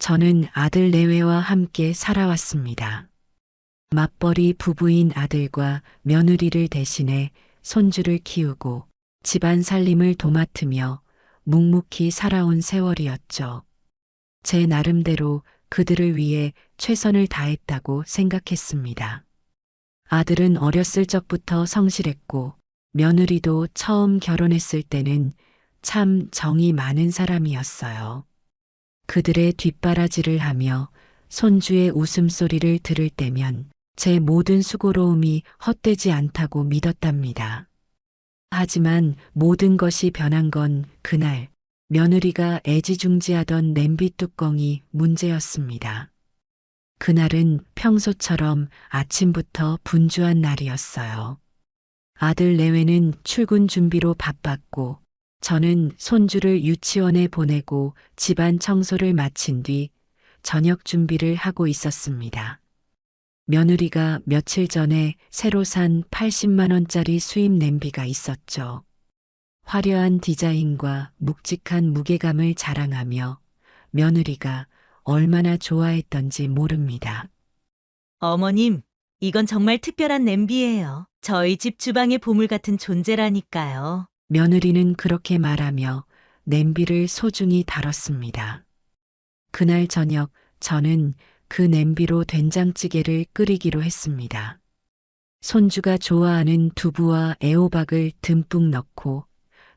저는 아들 내외와 함께 살아왔습니다. 맞벌이 부부인 아들과 며느리를 대신해 손주를 키우고 집안 살림을 도맡으며 묵묵히 살아온 세월이었죠. 제 나름대로 그들을 위해 최선을 다했다고 생각했습니다. 아들은 어렸을 적부터 성실했고 며느리도 처음 결혼했을 때는 참 정이 많은 사람이었어요. 그들의 뒷바라지를 하며 손주의 웃음소리를 들을 때면 제 모든 수고로움이 헛되지 않다고 믿었답니다. 하지만 모든 것이 변한 건 그날 며느리가 애지중지하던 냄비 뚜껑이 문제였습니다. 그날은 평소처럼 아침부터 분주한 날이었어요. 아들 내외는 출근 준비로 바빴고 저는 손주를 유치원에 보내고 집안 청소를 마친 뒤 저녁 준비를 하고 있었습니다. 며느리가 며칠 전에 새로 산 80만 원짜리 수입 냄비가 있었죠. 화려한 디자인과 묵직한 무게감을 자랑하며 며느리가 얼마나 좋아했던지 모릅니다. 어머님, 이건 정말 특별한 냄비예요. 저희 집 주방의 보물 같은 존재라니까요. 며느리는 그렇게 말하며 냄비를 소중히 다뤘습니다. 그날 저녁 저는 그 냄비로 된장찌개를 끓이기로 했습니다. 손주가 좋아하는 두부와 애호박을 듬뿍 넣고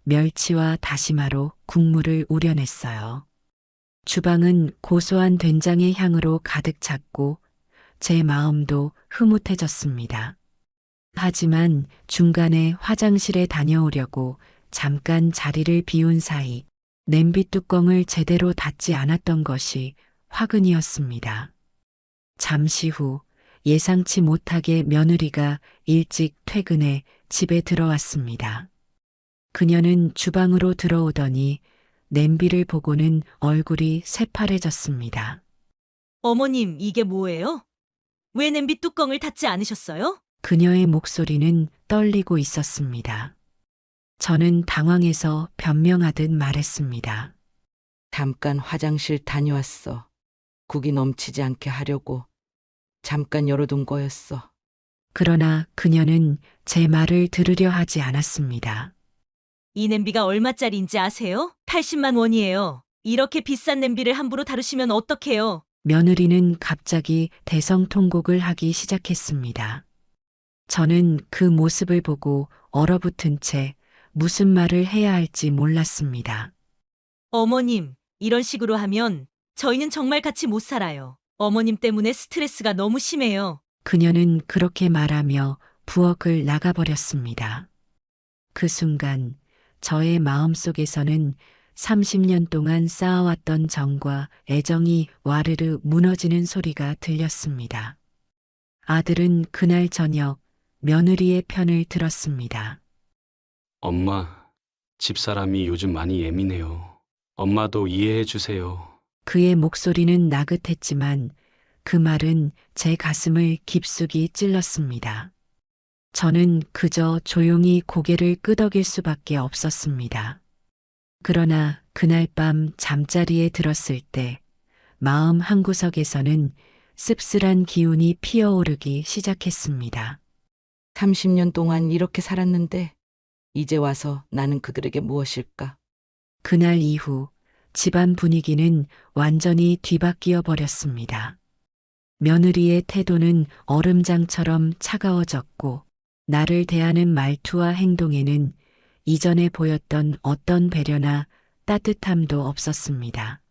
멸치와 다시마로 국물을 우려냈어요. 주방은 고소한 된장의 향으로 가득 찼고 제 마음도 흐뭇해졌습니다. 하지만 중간에 화장실에 다녀오려고 잠깐 자리를 비운 사이 냄비 뚜껑을 제대로 닫지 않았던 것이 화근이었습니다. 잠시 후 예상치 못하게 며느리가 일찍 퇴근해 집에 들어왔습니다. 그녀는 주방으로 들어오더니 냄비를 보고는 얼굴이 새파래졌습니다. 어머님, 이게 뭐예요? 왜 냄비 뚜껑을 닫지 않으셨어요? 그녀의 목소리는 떨리고 있었습니다. 저는 당황해서 변명하듯 말했습니다. 잠깐 화장실 다녀왔어. 국이 넘치지 않게 하려고 잠깐 열어둔 거였어. 그러나 그녀는 제 말을 들으려 하지 않았습니다. 이 냄비가 얼마짜리인지 아세요? 80만 원이에요. 이렇게 비싼 냄비를 함부로 다루시면 어떡해요? 며느리는 갑자기 대성통곡을 하기 시작했습니다. 저는 그 모습을 보고 얼어붙은 채 무슨 말을 해야 할지 몰랐습니다. 어머님, 이런 식으로 하면 저희는 정말 같이 못 살아요. 어머님 때문에 스트레스가 너무 심해요. 그녀는 그렇게 말하며 부엌을 나가버렸습니다. 그 순간 저의 마음속에서는 30년 동안 쌓아왔던 정과 애정이 와르르 무너지는 소리가 들렸습니다. 아들은 그날 저녁 며느리의 편을 들었습니다. 엄마, 집사람이 요즘 많이 예민해요. 엄마도 이해해 주세요. 그의 목소리는 나긋했지만 그 말은 제 가슴을 깊숙이 찔렀습니다. 저는 그저 조용히 고개를 끄덕일 수밖에 없었습니다. 그러나 그날 밤 잠자리에 들었을 때 마음 한구석에서는 씁쓸한 기운이 피어오르기 시작했습니다. 30년 동안 이렇게 살았는데 이제 와서 나는 그들에게 무엇일까? 그날 이후 집안 분위기는 완전히 뒤바뀌어 버렸습니다. 며느리의 태도는 얼음장처럼 차가워졌고 나를 대하는 말투와 행동에는 이전에 보였던 어떤 배려나 따뜻함도 없었습니다.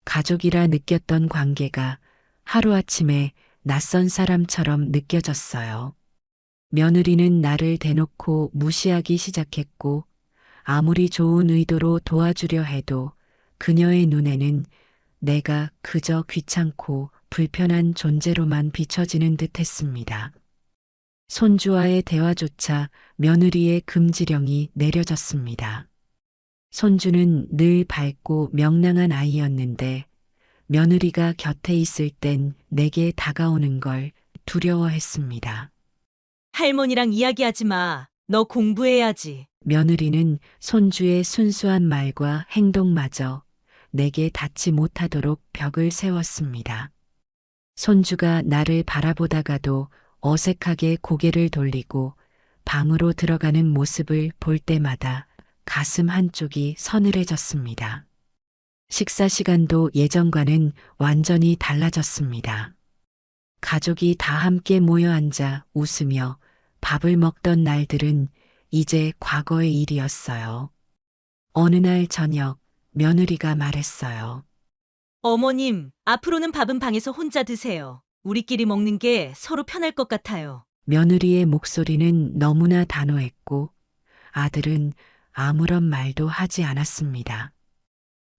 가족이라 느꼈던 관계가 하루아침에 낯선 사람처럼 느껴졌어요. 며느리는 나를 대놓고 무시하기 시작했고 아무리 좋은 의도로 도와주려 해도 그녀의 눈에는 내가 그저 귀찮고 불편한 존재로만 비춰지는 듯 했습니다. 손주와의 대화조차 며느리의 금지령이 내려졌습니다. 손주는 늘 밝고 명랑한 아이였는데 며느리가 곁에 있을 땐 내게 다가오는 걸 두려워했습니다. 할머니랑 이야기하지 마. 너 공부해야지. 며느리는 손주의 순수한 말과 행동마저 내게 닿지 못하도록 벽을 세웠습니다. 손주가 나를 바라보다가도 어색하게 고개를 돌리고 방으로 들어가는 모습을 볼 때마다 가슴 한쪽이 서늘해졌습니다. 식사 시간도 예전과는 완전히 달라졌습니다. 가족이 다 함께 모여 앉아 웃으며 밥을 먹던 날들은 이제 과거의 일이었어요. 어느 날 저녁 며느리가 말했어요. 어머님, 앞으로는 밥은 방에서 혼자 드세요. 우리끼리 먹는 게 서로 편할 것 같아요. 며느리의 목소리는 너무나 단호했고 아들은 아무런 말도 하지 않았습니다.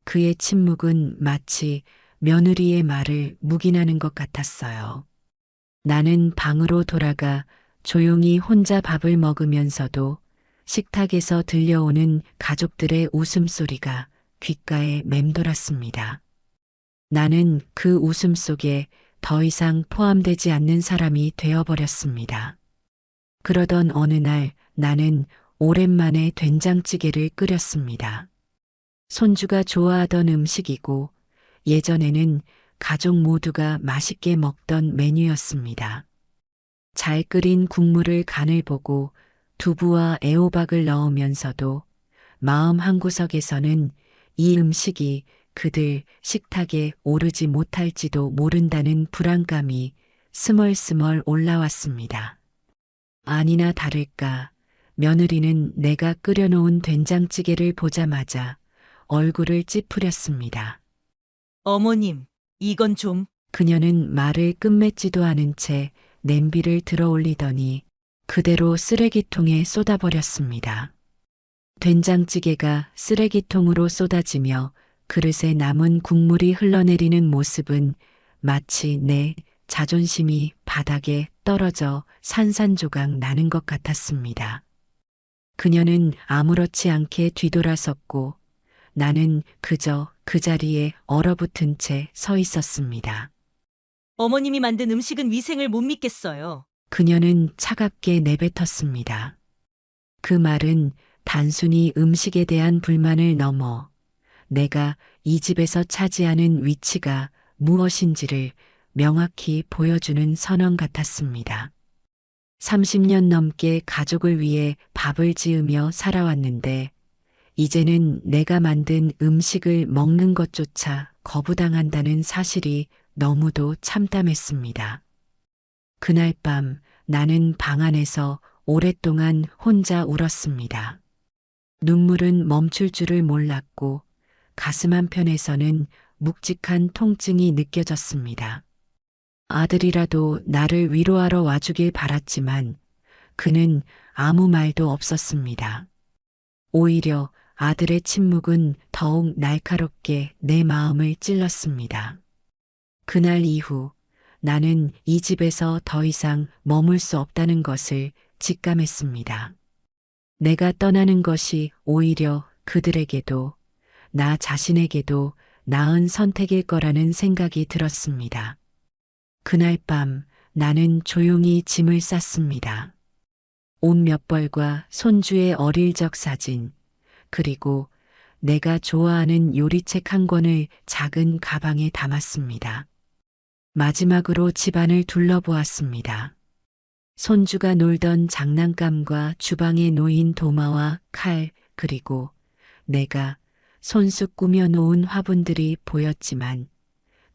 그의 침묵은 마치 며느리의 말을 묵인하는 것 같았어요. 나는 방으로 돌아가 조용히 혼자 밥을 먹으면서도 식탁에서 들려오는 가족들의 웃음소리가 귓가에 맴돌았습니다. 나는 그 웃음 속에 더 이상 포함되지 않는 사람이 되어버렸습니다. 그러던 어느 날 나는 오랜만에 된장찌개를 끓였습니다. 손주가 좋아하던 음식이고 예전에는 가족 모두가 맛있게 먹던 메뉴였습니다. 잘 끓인 국물을 간을 보고 두부와 애호박을 넣으면서도 마음 한구석에서는 이 음식이 그들 식탁에 오르지 못할지도 모른다는 불안감이 스멀스멀 올라왔습니다. 아니나 다를까 며느리는 내가 끓여놓은 된장찌개를 보자마자 얼굴을 찌푸렸습니다. 어머님, 이건 좀. 그녀는 말을 끝맺지도 않은 채 냄비를 들어 올리더니 그대로 쓰레기통에 쏟아버렸습니다. 된장찌개가 쓰레기통으로 쏟아지며 그릇에 남은 국물이 흘러내리는 모습은 마치 내 자존심이 바닥에 떨어져 산산조각 나는 것 같았습니다. 그녀는 아무렇지 않게 뒤돌아섰고 나는 그저 그 자리에 얼어붙은 채 서 있었습니다. 어머님이 만든 음식은 위생을 못 믿겠어요. 그녀는 차갑게 내뱉었습니다. 그 말은 단순히 음식에 대한 불만을 넘어 내가 이 집에서 차지하는 위치가 무엇인지를 명확히 보여주는 선언 같았습니다. 30년 넘게 가족을 위해 밥을 지으며 살아왔는데 이제는 내가 만든 음식을 먹는 것조차 거부당한다는 사실이 너무도 참담했습니다. 그날 밤 나는 방 안에서 오랫동안 혼자 울었습니다. 눈물은 멈출 줄을 몰랐고 가슴 한편에서는 묵직한 통증이 느껴졌습니다. 아들이라도 나를 위로하러 와주길 바랐지만 그는 아무 말도 없었습니다. 오히려 아들의 침묵은 더욱 날카롭게 내 마음을 찔렀습니다. 그날 이후 나는 이 집에서 더 이상 머물 수 없다는 것을 직감했습니다. 내가 떠나는 것이 오히려 그들에게도 나 자신에게도 나은 선택일 거라는 생각이 들었습니다. 그날 밤 나는 조용히 짐을 쌌습니다. 옷 몇 벌과 손주의 어릴 적 사진, 그리고 내가 좋아하는 요리책 한 권을 작은 가방에 담았습니다. 마지막으로 집안을 둘러보았습니다. 손주가 놀던 장난감과 주방에 놓인 도마와 칼, 그리고 내가 손수 꾸며놓은 화분들이 보였지만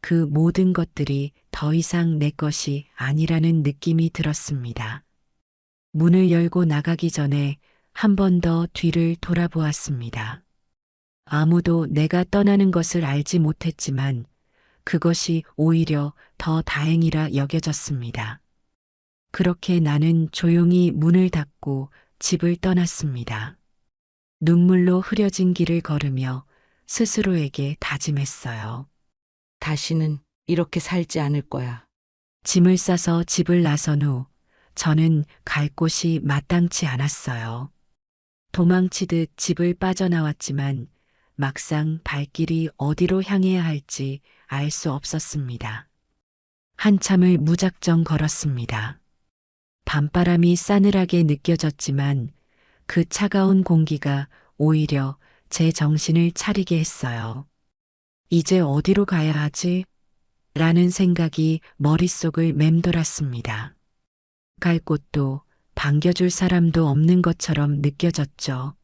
그 모든 것들이 더 이상 내 것이 아니라는 느낌이 들었습니다. 문을 열고 나가기 전에 한 번 더 뒤를 돌아보았습니다. 아무도 내가 떠나는 것을 알지 못했지만 그것이 오히려 더 다행이라 여겨졌습니다. 그렇게 나는 조용히 문을 닫고 집을 떠났습니다. 눈물로 흐려진 길을 걸으며 스스로에게 다짐했어요. 다시는 이렇게 살지 않을 거야. 짐을 싸서 집을 나선 후 저는 갈 곳이 마땅치 않았어요. 도망치듯 집을 빠져나왔지만 막상 발길이 어디로 향해야 할지 알 수 없었습니다. 한참을 무작정 걸었습니다. 밤바람이 싸늘하게 느껴졌지만 그 차가운 공기가 오히려 제 정신을 차리게 했어요. 이제 어디로 가야 하지? 라는 생각이 머릿속을 맴돌았습니다. 갈 곳도 반겨줄 사람도 없는 것처럼 느껴졌죠.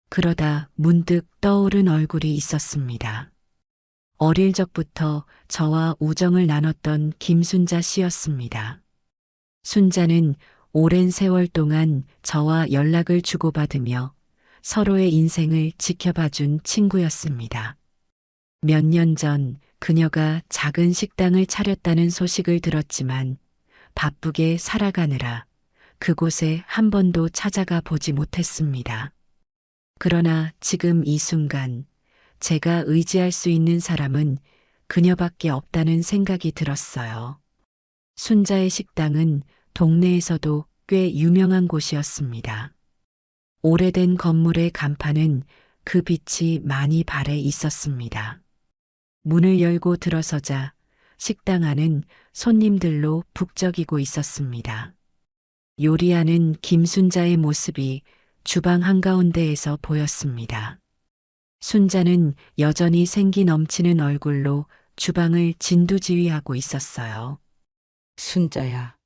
그러다 문득 떠오른 얼굴이 있었습니다. 어릴 적부터 저와 우정을 나눴던 김순자 씨였습니다. 순자는 오랜 세월 동안 저와 연락을 주고받으며 서로의 인생을 지켜봐준 친구였습니다. 몇 년 전 그녀가 작은 식당을 차렸다는 소식을 들었지만 바쁘게 살아가느라 그곳에 한 번도 찾아가 보지 못했습니다. 그러나 지금 이 순간 제가 의지할 수 있는 사람은 그녀밖에 없다는 생각이 들었어요. 순자의 식당은 동네에서도 꽤 유명한 곳이었습니다. 오래된 건물의 간판은 그 빛이 많이 발해 있었습니다. 문을 열고 들어서자 식당 안은 손님들로 북적이고 있었습니다. 요리하는 김순자의 모습이 주방 한가운데에서 보였습니다. 순자는 여전히 생기 넘치는 얼굴로 주방을 진두지휘하고 있었어요. 순자야,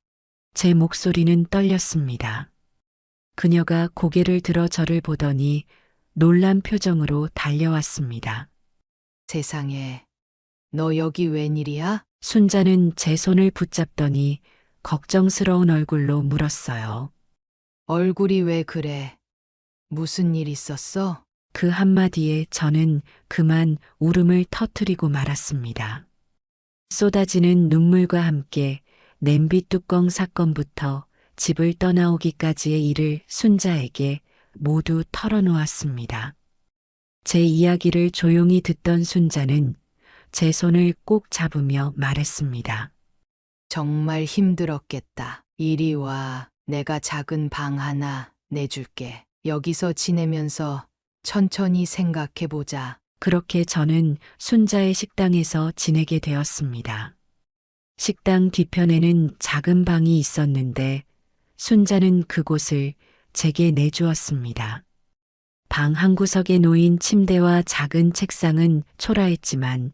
제 목소리는 떨렸습니다. 그녀가 고개를 들어 저를 보더니 놀란 표정으로 달려왔습니다. 세상에, 너 여기 웬일이야? 순자는 제 손을 붙잡더니 걱정스러운 얼굴로 물었어요. 얼굴이 왜 그래? 무슨 일 있었어? 그 한마디에 저는 그만 울음을 터뜨리고 말았습니다. 쏟아지는 눈물과 함께 냄비 뚜껑 사건부터 집을 떠나오기까지의 일을 순자에게 모두 털어놓았습니다. 제 이야기를 조용히 듣던 순자는 제 손을 꼭 잡으며 말했습니다. 정말 힘들었겠다. 이리 와. 내가 작은 방 하나 내줄게. 여기서 지내면서 천천히 생각해보자. 그렇게 저는 순자의 식당에서 지내게 되었습니다. 식당 뒤편에는 작은 방이 있었는데 순자는 그곳을 제게 내주었습니다. 방 한구석에 놓인 침대와 작은 책상은 초라했지만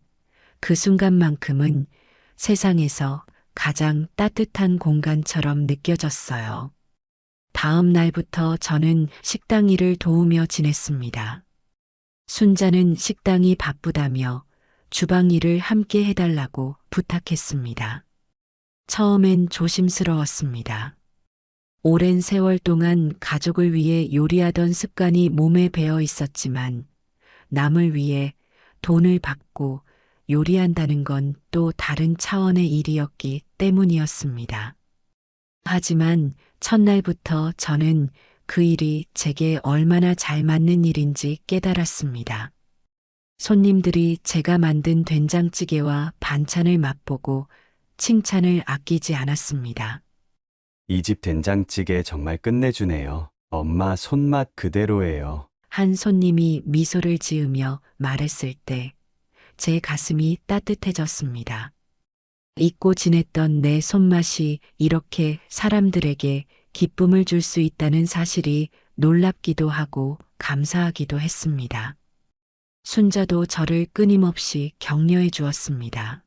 그 순간만큼은 세상에서 가장 따뜻한 공간처럼 느껴졌어요. 다음 날부터 저는 식당 일을 도우며 지냈습니다. 순자는 식당이 바쁘다며 주방 일을 함께 해달라고 부탁했습니다. 처음엔 조심스러웠습니다. 오랜 세월 동안 가족을 위해 요리하던 습관이 몸에 배어 있었지만 남을 위해 돈을 받고 요리한다는 건 또 다른 차원의 일이었기 때문이었습니다. 하지만 첫날부터 저는 그 일이 제게 얼마나 잘 맞는 일인지 깨달았습니다. 손님들이 제가 만든 된장찌개와 반찬을 맛보고 칭찬을 아끼지 않았습니다. 이 집 된장찌개 정말 끝내주네요. 엄마 손맛 그대로예요. 한 손님이 미소를 지으며 말했을 때 제 가슴이 따뜻해졌습니다. 잊고 지냈던 내 손맛이 이렇게 사람들에게 기쁨을 줄 수 있다는 사실이 놀랍기도 하고 감사하기도 했습니다. 순자도 저를 끊임없이 격려해 주었습니다.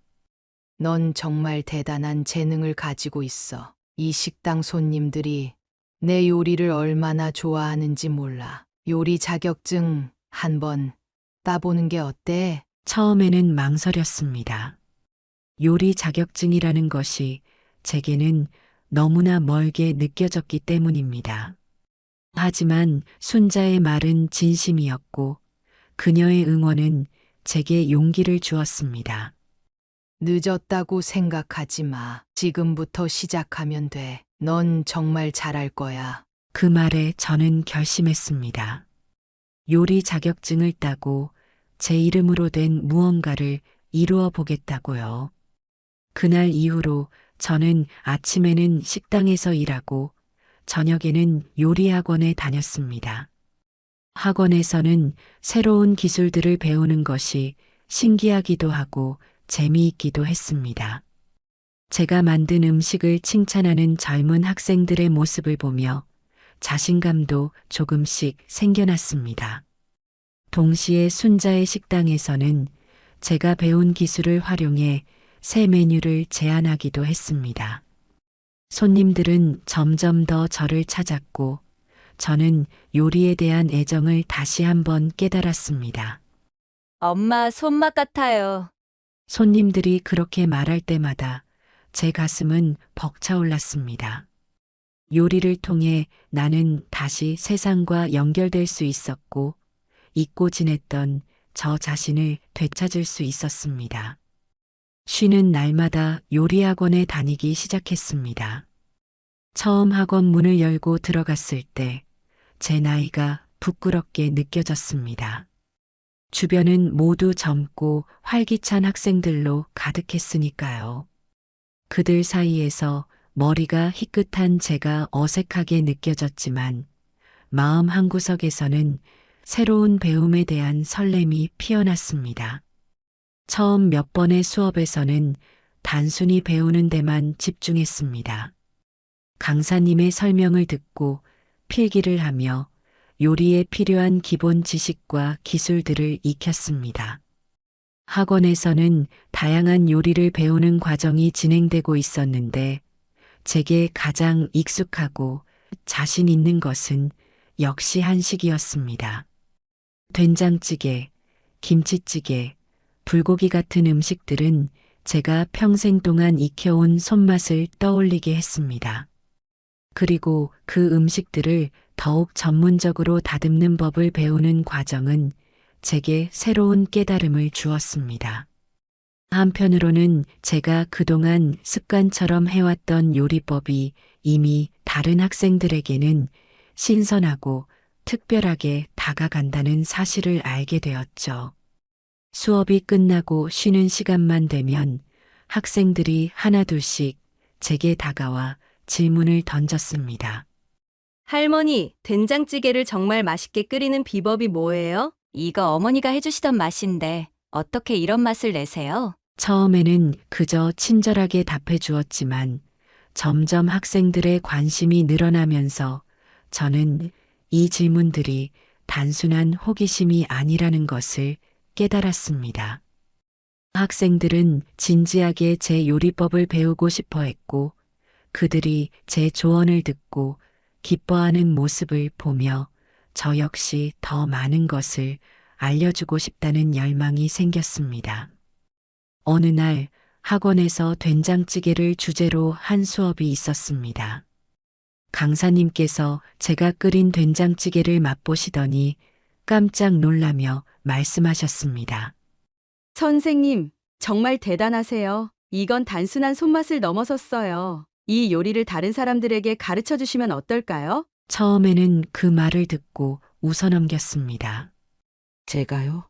넌 정말 대단한 재능을 가지고 있어. 이 식당 손님들이 내 요리를 얼마나 좋아하는지 몰라. 요리 자격증 한번 따보는 게 어때? 처음에는 망설였습니다. 요리 자격증이라는 것이 제게는 너무나 멀게 느껴졌기 때문입니다. 하지만 순자의 말은 진심이었고 그녀의 응원은 제게 용기를 주었습니다. 늦었다고 생각하지 마. 지금부터 시작하면 돼. 넌 정말 잘할 거야. 그 말에 저는 결심했습니다. 요리 자격증을 따고 제 이름으로 된 무언가를 이루어 보겠다고요. 그날 이후로 저는 아침에는 식당에서 일하고 저녁에는 요리 학원에 다녔습니다. 학원에서는 새로운 기술들을 배우는 것이 신기하기도 하고 재미있기도 했습니다. 제가 만든 음식을 칭찬하는 젊은 학생들의 모습을 보며 자신감도 조금씩 생겨났습니다. 동시에 순자의 식당에서는 제가 배운 기술을 활용해 새 메뉴를 제안하기도 했습니다. 손님들은 점점 더 저를 찾았고 저는 요리에 대한 애정을 다시 한번 깨달았습니다. 엄마 손맛 같아요. 손님들이 그렇게 말할 때마다 제 가슴은 벅차올랐습니다. 요리를 통해 나는 다시 세상과 연결될 수 있었고 잊고 지냈던 저 자신을 되찾을 수 있었습니다. 쉬는 날마다 요리 학원에 다니기 시작했습니다. 처음 학원 문을 열고 들어갔을 때 제 나이가 부끄럽게 느껴졌습니다. 주변은 모두 젊고 활기찬 학생들로 가득했으니까요. 그들 사이에서 머리가 희끗한 제가 어색하게 느껴졌지만 마음 한구석에서는 새로운 배움에 대한 설렘이 피어났습니다. 처음 몇 번의 수업에서는 단순히 배우는 데만 집중했습니다. 강사님의 설명을 듣고 필기를 하며 요리에 필요한 기본 지식과 기술들을 익혔습니다. 학원에서는 다양한 요리를 배우는 과정이 진행되고 있었는데 제게 가장 익숙하고 자신 있는 것은 역시 한식이었습니다. 된장찌개, 김치찌개, 불고기 같은 음식들은 제가 평생 동안 익혀온 손맛을 떠올리게 했습니다. 그리고 그 음식들을 더욱 전문적으로 다듬는 법을 배우는 과정은 제게 새로운 깨달음을 주었습니다. 한편으로는 제가 그동안 습관처럼 해왔던 요리법이 이미 다른 학생들에게는 신선하고 특별하게 다가간다는 사실을 알게 되었죠. 수업이 끝나고 쉬는 시간만 되면 학생들이 하나둘씩 제게 다가와 질문을 던졌습니다. 할머니, 된장찌개를 정말 맛있게 끓이는 비법이 뭐예요? 이거 어머니가 해주시던 맛인데 어떻게 이런 맛을 내세요? 처음에는 그저 친절하게 답해 주었지만 점점 학생들의 관심이 늘어나면서 저는 이 질문들이 단순한 호기심이 아니라는 것을 깨달았습니다. 학생들은 진지하게 제 요리법을 배우고 싶어 했고 그들이 제 조언을 듣고 기뻐하는 모습을 보며 저 역시 더 많은 것을 알려주고 싶다는 열망이 생겼습니다. 어느 날 학원에서 된장찌개를 주제로 한 수업이 있었습니다. 강사님께서 제가 끓인 된장찌개를 맛보시더니 깜짝 놀라며 말씀하셨습니다. 선생님, 정말 대단하세요. 이건 단순한 손맛을 넘어섰어요. 이 요리를 다른 사람들에게 가르쳐 주시면 어떨까요? 처음에는 그 말을 듣고 웃어넘겼습니다. 제가요?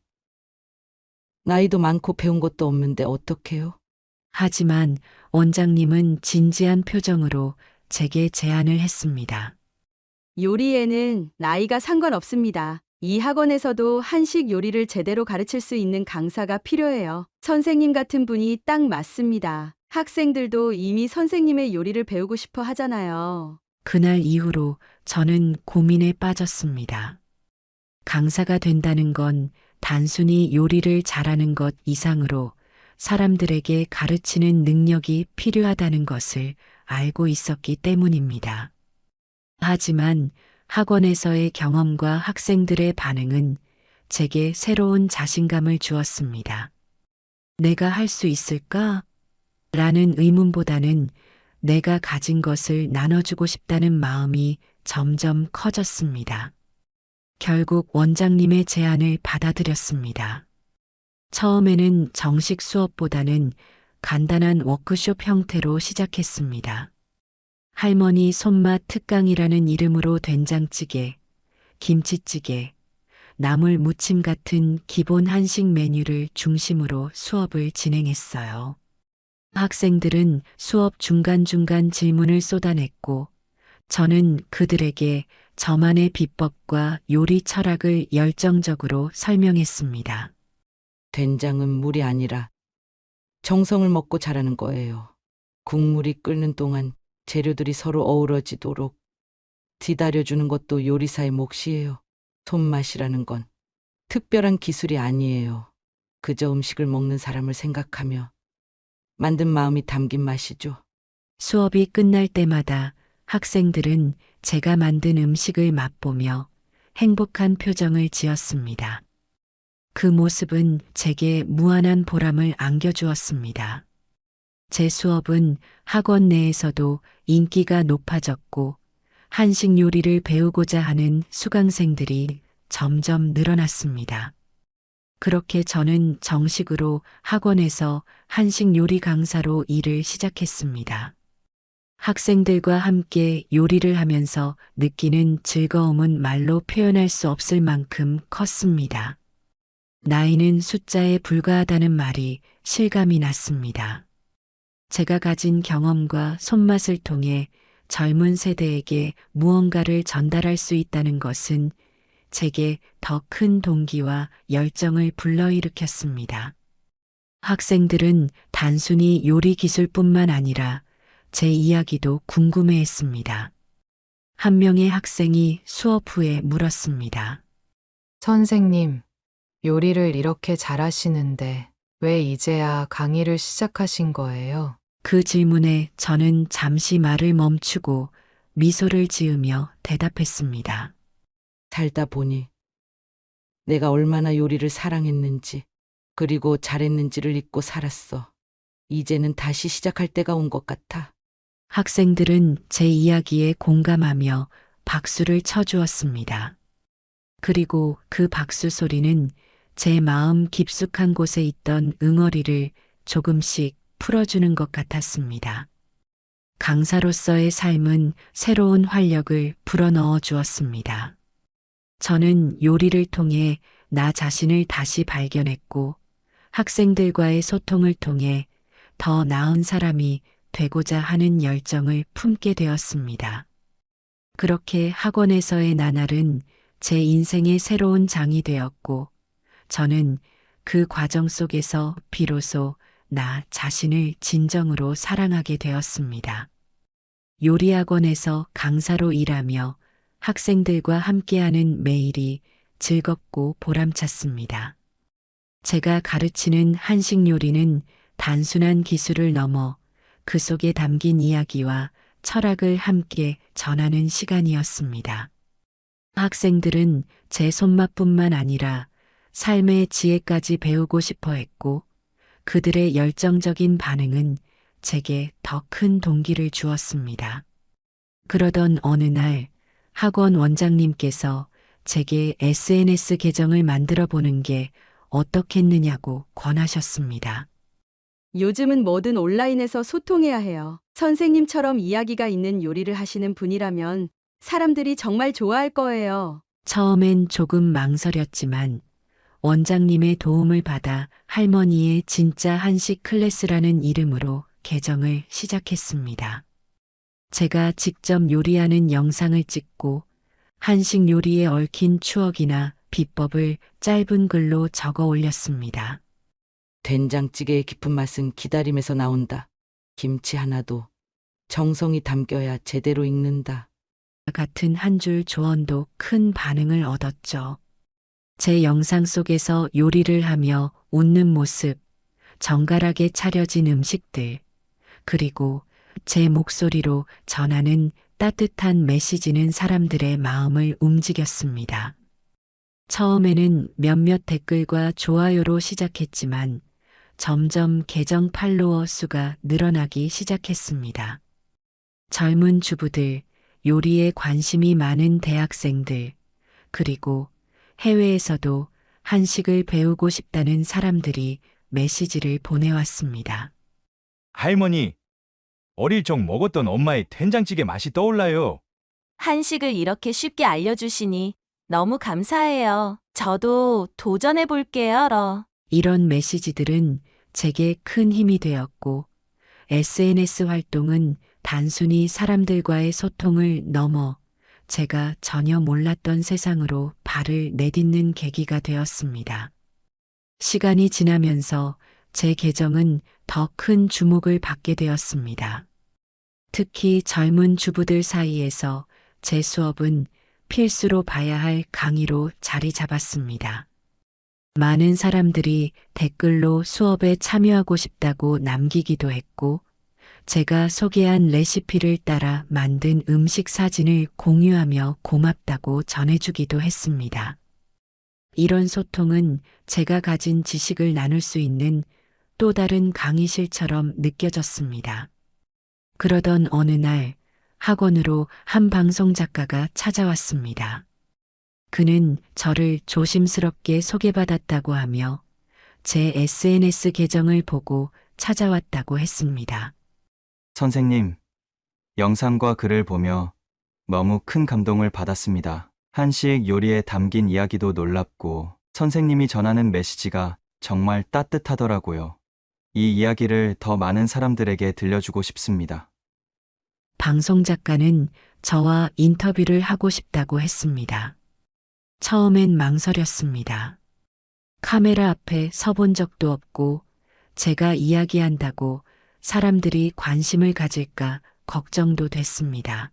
나이도 많고 배운 것도 없는데 어떡해요? 하지만 원장님은 진지한 표정으로 제게 제안을 했습니다. 요리에는 나이가 상관없습니다. 이 학원에서도 한식 요리를 제대로 가르칠 수 있는 강사가 필요해요. 선생님 같은 분이 딱 맞습니다. 학생들도 이미 선생님의 요리를 배우고 싶어 하잖아요. 그날 이후로 저는 고민에 빠졌습니다. 강사가 된다는 건 단순히 요리를 잘하는 것 이상으로 사람들에게 가르치는 능력이 필요하다는 것을 알고 있었기 때문입니다. 하지만 학원에서의 경험과 학생들의 반응은 제게 새로운 자신감을 주었습니다. 내가 할 수 있을까? 라는 의문보다는 내가 가진 것을 나눠주고 싶다는 마음이 점점 커졌습니다. 결국 원장님의 제안을 받아들였습니다. 처음에는 정식 수업보다는 간단한 워크숍 형태로 시작했습니다. 할머니 손맛 특강이라는 이름으로 된장찌개, 김치찌개, 나물 무침 같은 기본 한식 메뉴를 중심으로 수업을 진행했어요. 학생들은 수업 중간중간 질문을 쏟아냈고 저는 그들에게 저만의 비법과 요리 철학을 열정적으로 설명했습니다. 된장은 물이 아니라 정성을 먹고 자라는 거예요. 국물이 끓는 동안 재료들이 서로 어우러지도록 기다려주는 것도 요리사의 몫이에요. 손맛이라는 건 특별한 기술이 아니에요. 그저 음식을 먹는 사람을 생각하며 만든 마음이 담긴 맛이죠. 수업이 끝날 때마다 학생들은 제가 만든 음식을 맛보며 행복한 표정을 지었습니다. 그 모습은 제게 무한한 보람을 안겨주었습니다. 제 수업은 학원 내에서도 인기가 높아졌고 한식 요리를 배우고자 하는 수강생들이 점점 늘어났습니다. 그렇게 저는 정식으로 학원에서 한식 요리 강사로 일을 시작했습니다. 학생들과 함께 요리를 하면서 느끼는 즐거움은 말로 표현할 수 없을 만큼 컸습니다. 나이는 숫자에 불과하다는 말이 실감이 났습니다. 제가 가진 경험과 손맛을 통해 젊은 세대에게 무언가를 전달할 수 있다는 것은 제게 더 큰 동기와 열정을 불러일으켰습니다. 학생들은 단순히 요리 기술뿐만 아니라 제 이야기도 궁금해했습니다. 한 명의 학생이 수업 후에 물었습니다. 선생님, 요리를 이렇게 잘하시는데 왜 이제야 강의를 시작하신 거예요? 그 질문에 저는 잠시 말을 멈추고 미소를 지으며 대답했습니다. 살다 보니 내가 얼마나 요리를 사랑했는지 그리고 잘했는지를 잊고 살았어. 이제는 다시 시작할 때가 온 것 같아. 학생들은 제 이야기에 공감하며 박수를 쳐주었습니다. 그리고 그 박수 소리는 제 마음 깊숙한 곳에 있던 응어리를 조금씩 풀어주는 것 같았습니다. 강사로서의 삶은 새로운 활력을 불어넣어 주었습니다. 저는 요리를 통해 나 자신을 다시 발견했고 학생들과의 소통을 통해 더 나은 사람이 되고자 하는 열정을 품게 되었습니다. 그렇게 학원에서의 나날은 제 인생의 새로운 장이 되었고 저는 그 과정 속에서 비로소 나 자신을 진정으로 사랑하게 되었습니다. 요리학원에서 강사로 일하며 학생들과 함께하는 매일이 즐겁고 보람찼습니다. 제가 가르치는 한식 요리는 단순한 기술을 넘어 그 속에 담긴 이야기와 철학을 함께 전하는 시간이었습니다. 학생들은 제 손맛뿐만 아니라 삶의 지혜까지 배우고 싶어 했고 그들의 열정적인 반응은 제게 더 큰 동기를 주었습니다. 그러던 어느 날 학원 원장님께서 제게 SNS 계정을 만들어 보는 게 어떻겠느냐고 권하셨습니다. 요즘은 뭐든 온라인에서 소통해야 해요. 선생님처럼 이야기가 있는 요리를 하시는 분이라면 사람들이 정말 좋아할 거예요. 처음엔 조금 망설였지만 원장님의 도움을 받아 할머니의 진짜 한식 클래스라는 이름으로 계정을 시작했습니다. 제가 직접 요리하는 영상을 찍고 한식 요리에 얽힌 추억이나 비법을 짧은 글로 적어 올렸습니다. 된장찌개의 깊은 맛은 기다림에서 나온다. 김치 하나도 정성이 담겨야 제대로 익는다. 같은 한 줄 조언도 큰 반응을 얻었죠. 제 영상 속에서 요리를 하며 웃는 모습, 정갈하게 차려진 음식들, 그리고 제 목소리로 전하는 따뜻한 메시지는 사람들의 마음을 움직였습니다. 처음에는 몇몇 댓글과 좋아요로 시작했지만 점점 계정 팔로워 수가 늘어나기 시작했습니다. 젊은 주부들, 요리에 관심이 많은 대학생들, 그리고 해외에서도 한식을 배우고 싶다는 사람들이 메시지를 보내왔습니다. 할머니, 어릴 적 먹었던 엄마의 된장찌개 맛이 떠올라요. 한식을 이렇게 쉽게 알려주시니 너무 감사해요. 저도 도전해 볼게요. 이런 메시지들은 제게 큰 힘이 되었고 SNS 활동은 단순히 사람들과의 소통을 넘어 제가 전혀 몰랐던 세상으로 발을 내딛는 계기가 되었습니다. 시간이 지나면서 제 계정은 더 큰 주목을 받게 되었습니다. 특히 젊은 주부들 사이에서 제 수업은 필수로 봐야 할 강의로 자리 잡았습니다. 많은 사람들이 댓글로 수업에 참여하고 싶다고 남기기도 했고, 제가 소개한 레시피를 따라 만든 음식 사진을 공유하며 고맙다고 전해주기도 했습니다. 이런 소통은 제가 가진 지식을 나눌 수 있는 또 다른 강의실처럼 느껴졌습니다. 그러던 어느 날 학원으로 한 방송 작가가 찾아왔습니다. 그는 저를 조심스럽게 소개받았다고 하며 제 SNS 계정을 보고 찾아왔다고 했습니다. 선생님, 영상과 글을 보며 너무 큰 감동을 받았습니다. 한식 요리에 담긴 이야기도 놀랍고 선생님이 전하는 메시지가 정말 따뜻하더라고요. 이 이야기를 더 많은 사람들에게 들려주고 싶습니다. 방송 작가는 저와 인터뷰를 하고 싶다고 했습니다. 처음엔 망설였습니다. 카메라 앞에 서본 적도 없고 제가 이야기한다고 사람들이 관심을 가질까 걱정도 됐습니다.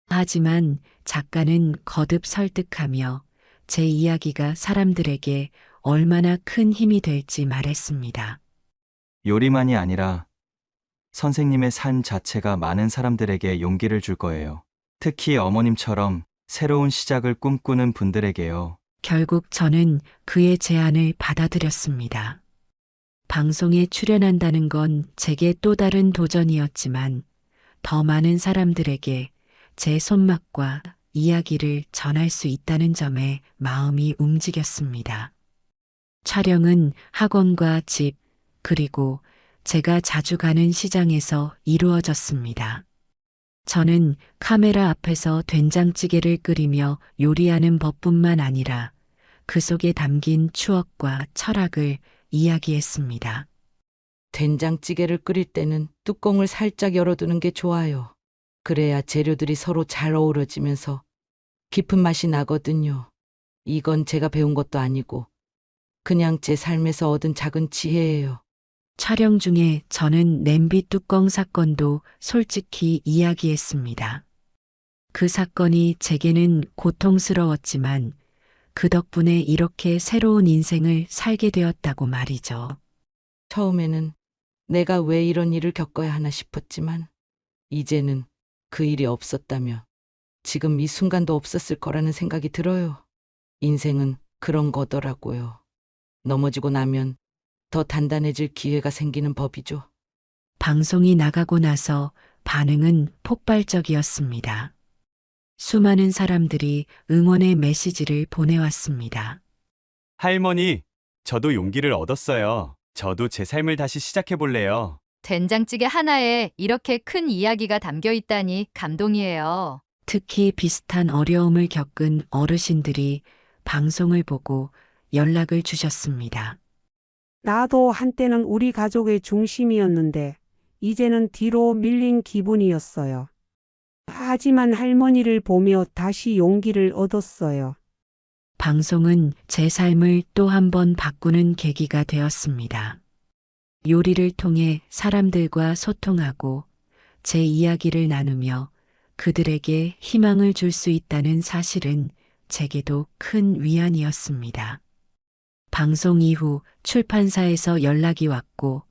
하지만 작가는 거듭 설득하며 제 이야기가 사람들에게 얼마나 큰 힘이 될지 말했습니다. 요리만이 아니라 선생님의 삶 자체가 많은 사람들에게 용기를 줄 거예요. 특히 어머님처럼 새로운 시작을 꿈꾸는 분들에게요. 결국 저는 그의 제안을 받아들였습니다. 방송에 출연한다는 건 제게 또 다른 도전이었지만 더 많은 사람들에게 제 손맛과 이야기를 전할 수 있다는 점에 마음이 움직였습니다. 촬영은 학원과 집, 그리고 제가 자주 가는 시장에서 이루어졌습니다. 저는 카메라 앞에서 된장찌개를 끓이며 요리하는 법뿐만 아니라 그 속에 담긴 추억과 철학을 이야기했습니다. 된장찌개를 끓일 때는 뚜껑을 살짝 열어두는 게 좋아요. 그래야 재료들이 서로 잘 어우러지면서 깊은 맛이 나거든요. 이건 제가 배운 것도 아니고 그냥 제 삶에서 얻은 작은 지혜예요. 촬영 중에 저는 냄비 뚜껑 사건도 솔직히 이야기했습니다. 그 사건이 제게는 고통스러웠지만 그 덕분에 이렇게 새로운 인생을 살게 되었다고 말이죠. 처음에는 내가 왜 이런 일을 겪어야 하나 싶었지만 이제는 그 일이 없었다면 지금 이 순간도 없었을 거라는 생각이 들어요. 인생은 그런 거더라고요. 넘어지고 나면 더 단단해질 기회가 생기는 법이죠. 방송이 나가고 나서 반응은 폭발적이었습니다. 수많은 사람들이 응원의 메시지를 보내왔습니다. 할머니, 저도 용기를 얻었어요. 저도 제 삶을 다시 시작해 볼래요. 된장찌개 하나에 이렇게 큰 이야기가 담겨 있다니 감동이에요. 특히 비슷한 어려움을 겪은 어르신들이 방송을 보고 연락을 주셨습니다. 나도 한때는 우리 가족의 중심이었는데 이제는 뒤로 밀린 기분이었어요. 하지만 할머니를 보며 다시 용기를 얻었어요. 방송은 제 삶을 또 한 번 바꾸는 계기가 되었습니다. 요리를 통해 사람들과 소통하고 제 이야기를 나누며 그들에게 희망을 줄 수 있다는 사실은 제게도 큰 위안이었습니다. 방송 이후 출판사에서 연락이 왔고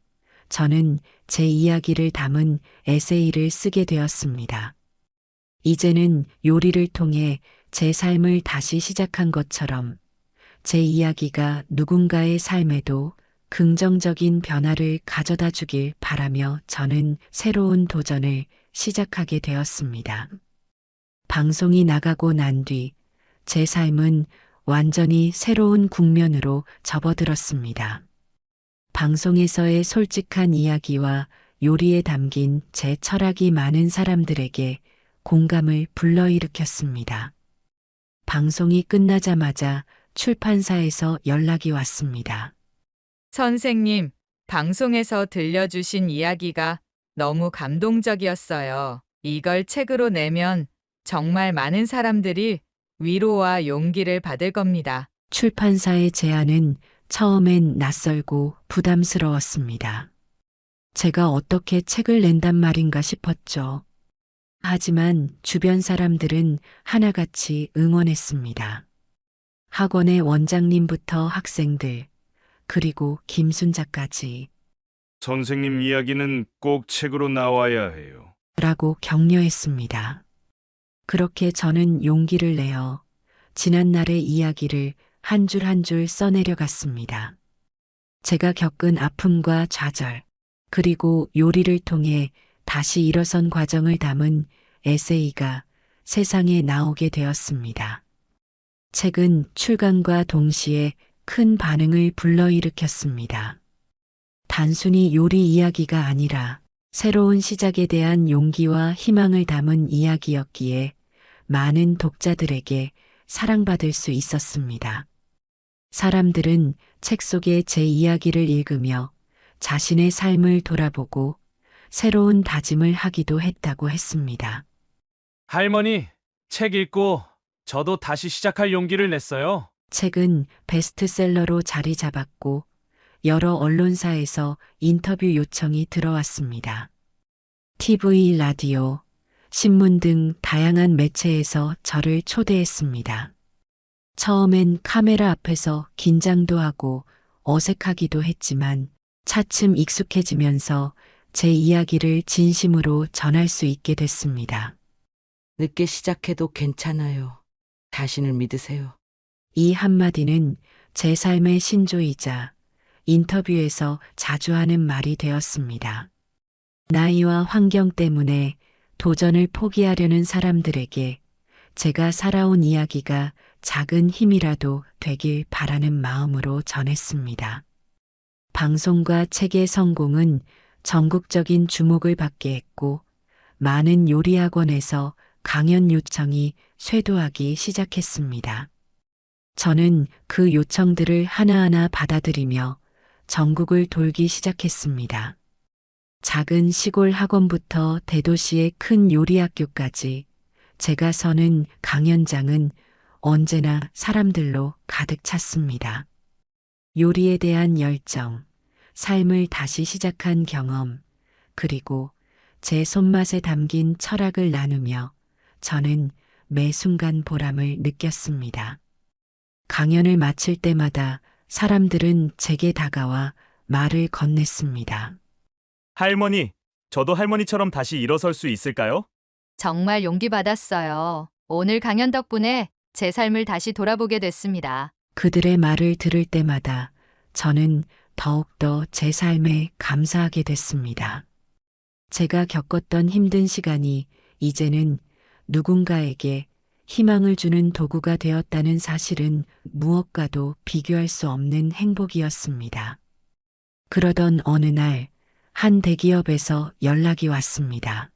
저는 제 이야기를 담은 에세이를 쓰게 되었습니다. 이제는 요리를 통해 제 삶을 다시 시작한 것처럼 제 이야기가 누군가의 삶에도 긍정적인 변화를 가져다 주길 바라며 저는 새로운 도전을 시작하게 되었습니다. 방송이 나가고 난 뒤 제 삶은 완전히 새로운 국면으로 접어들었습니다. 방송에서의 솔직한 이야기와 요리에 담긴 제 철학이 많은 사람들에게 공감을 불러일으켰습니다. 방송이 끝나자마자 출판사에서 연락이 왔습니다. 선생님, 방송에서 들려주신 이야기가 너무 감동적이었어요. 이걸 책으로 내면 정말 많은 사람들이 위로와 용기를 받을 겁니다. 출판사의 제안은 처음엔 낯설고 부담스러웠습니다. 제가 어떻게 책을 낸단 말인가 싶었죠. 하지만 주변 사람들은 하나같이 응원했습니다. 학원의 원장님부터 학생들, 그리고 김순자까지 선생님 이야기는 꼭 책으로 나와야 해요. 라고 격려했습니다. 그렇게 저는 용기를 내어 지난날의 이야기를 한 줄 한 줄 써내려 갔습니다. 제가 겪은 아픔과 좌절, 그리고 요리를 통해 다시 일어선 과정을 담은 에세이가 세상에 나오게 되었습니다. 책은 출간과 동시에 큰 반응을 불러일으켰습니다. 단순히 요리 이야기가 아니라 새로운 시작에 대한 용기와 희망을 담은 이야기였기에 많은 독자들에게 사랑받을 수 있었습니다. 사람들은 책 속의 제 이야기를 읽으며 자신의 삶을 돌아보고 새로운 다짐을 하기도 했다고 했습니다. 할머니, 책 읽고 저도 다시 시작할 용기를 냈어요. 책은 베스트셀러로 자리 잡았고 여러 언론사에서 인터뷰 요청이 들어왔습니다. TV, 라디오, 신문 등 다양한 매체에서 저를 초대했습니다. 처음엔 카메라 앞에서 긴장도 하고 어색하기도 했지만 차츰 익숙해지면서 제 이야기를 진심으로 전할 수 있게 됐습니다. 늦게 시작해도 괜찮아요. 자신을 믿으세요. 이 한마디는 제 삶의 신조이자 인터뷰에서 자주 하는 말이 되었습니다. 나이와 환경 때문에 도전을 포기하려는 사람들에게 제가 살아온 이야기가 작은 힘이라도 되길 바라는 마음으로 전했습니다. 방송과 책의 성공은 전국적인 주목을 받게 했고 많은 요리학원에서 강연 요청이 쇄도하기 시작했습니다. 저는 그 요청들을 하나하나 받아들이며 전국을 돌기 시작했습니다. 작은 시골 학원부터 대도시의 큰 요리학교까지 제가 서는 강연장은 언제나 사람들로 가득 찼습니다. 요리에 대한 열정, 삶을 다시 시작한 경험, 그리고 제 손맛에 담긴 철학을 나누며 저는 매 순간 보람을 느꼈습니다. 강연을 마칠 때마다 사람들은 제게 다가와 말을 건넸습니다. 할머니, 저도 할머니처럼 다시 일어설 수 있을까요? 정말 용기 받았어요. 오늘 강연 덕분에 제 삶을 다시 돌아보게 됐습니다. 그들의 말을 들을 때마다 저는 더욱더 제 삶에 감사하게 됐습니다. 제가 겪었던 힘든 시간이 이제는 누군가에게 희망을 주는 도구가 되었다는 사실은 무엇과도 비교할 수 없는 행복이었습니다. 그러던 어느 날, 한 대기업에서 연락이 왔습니다.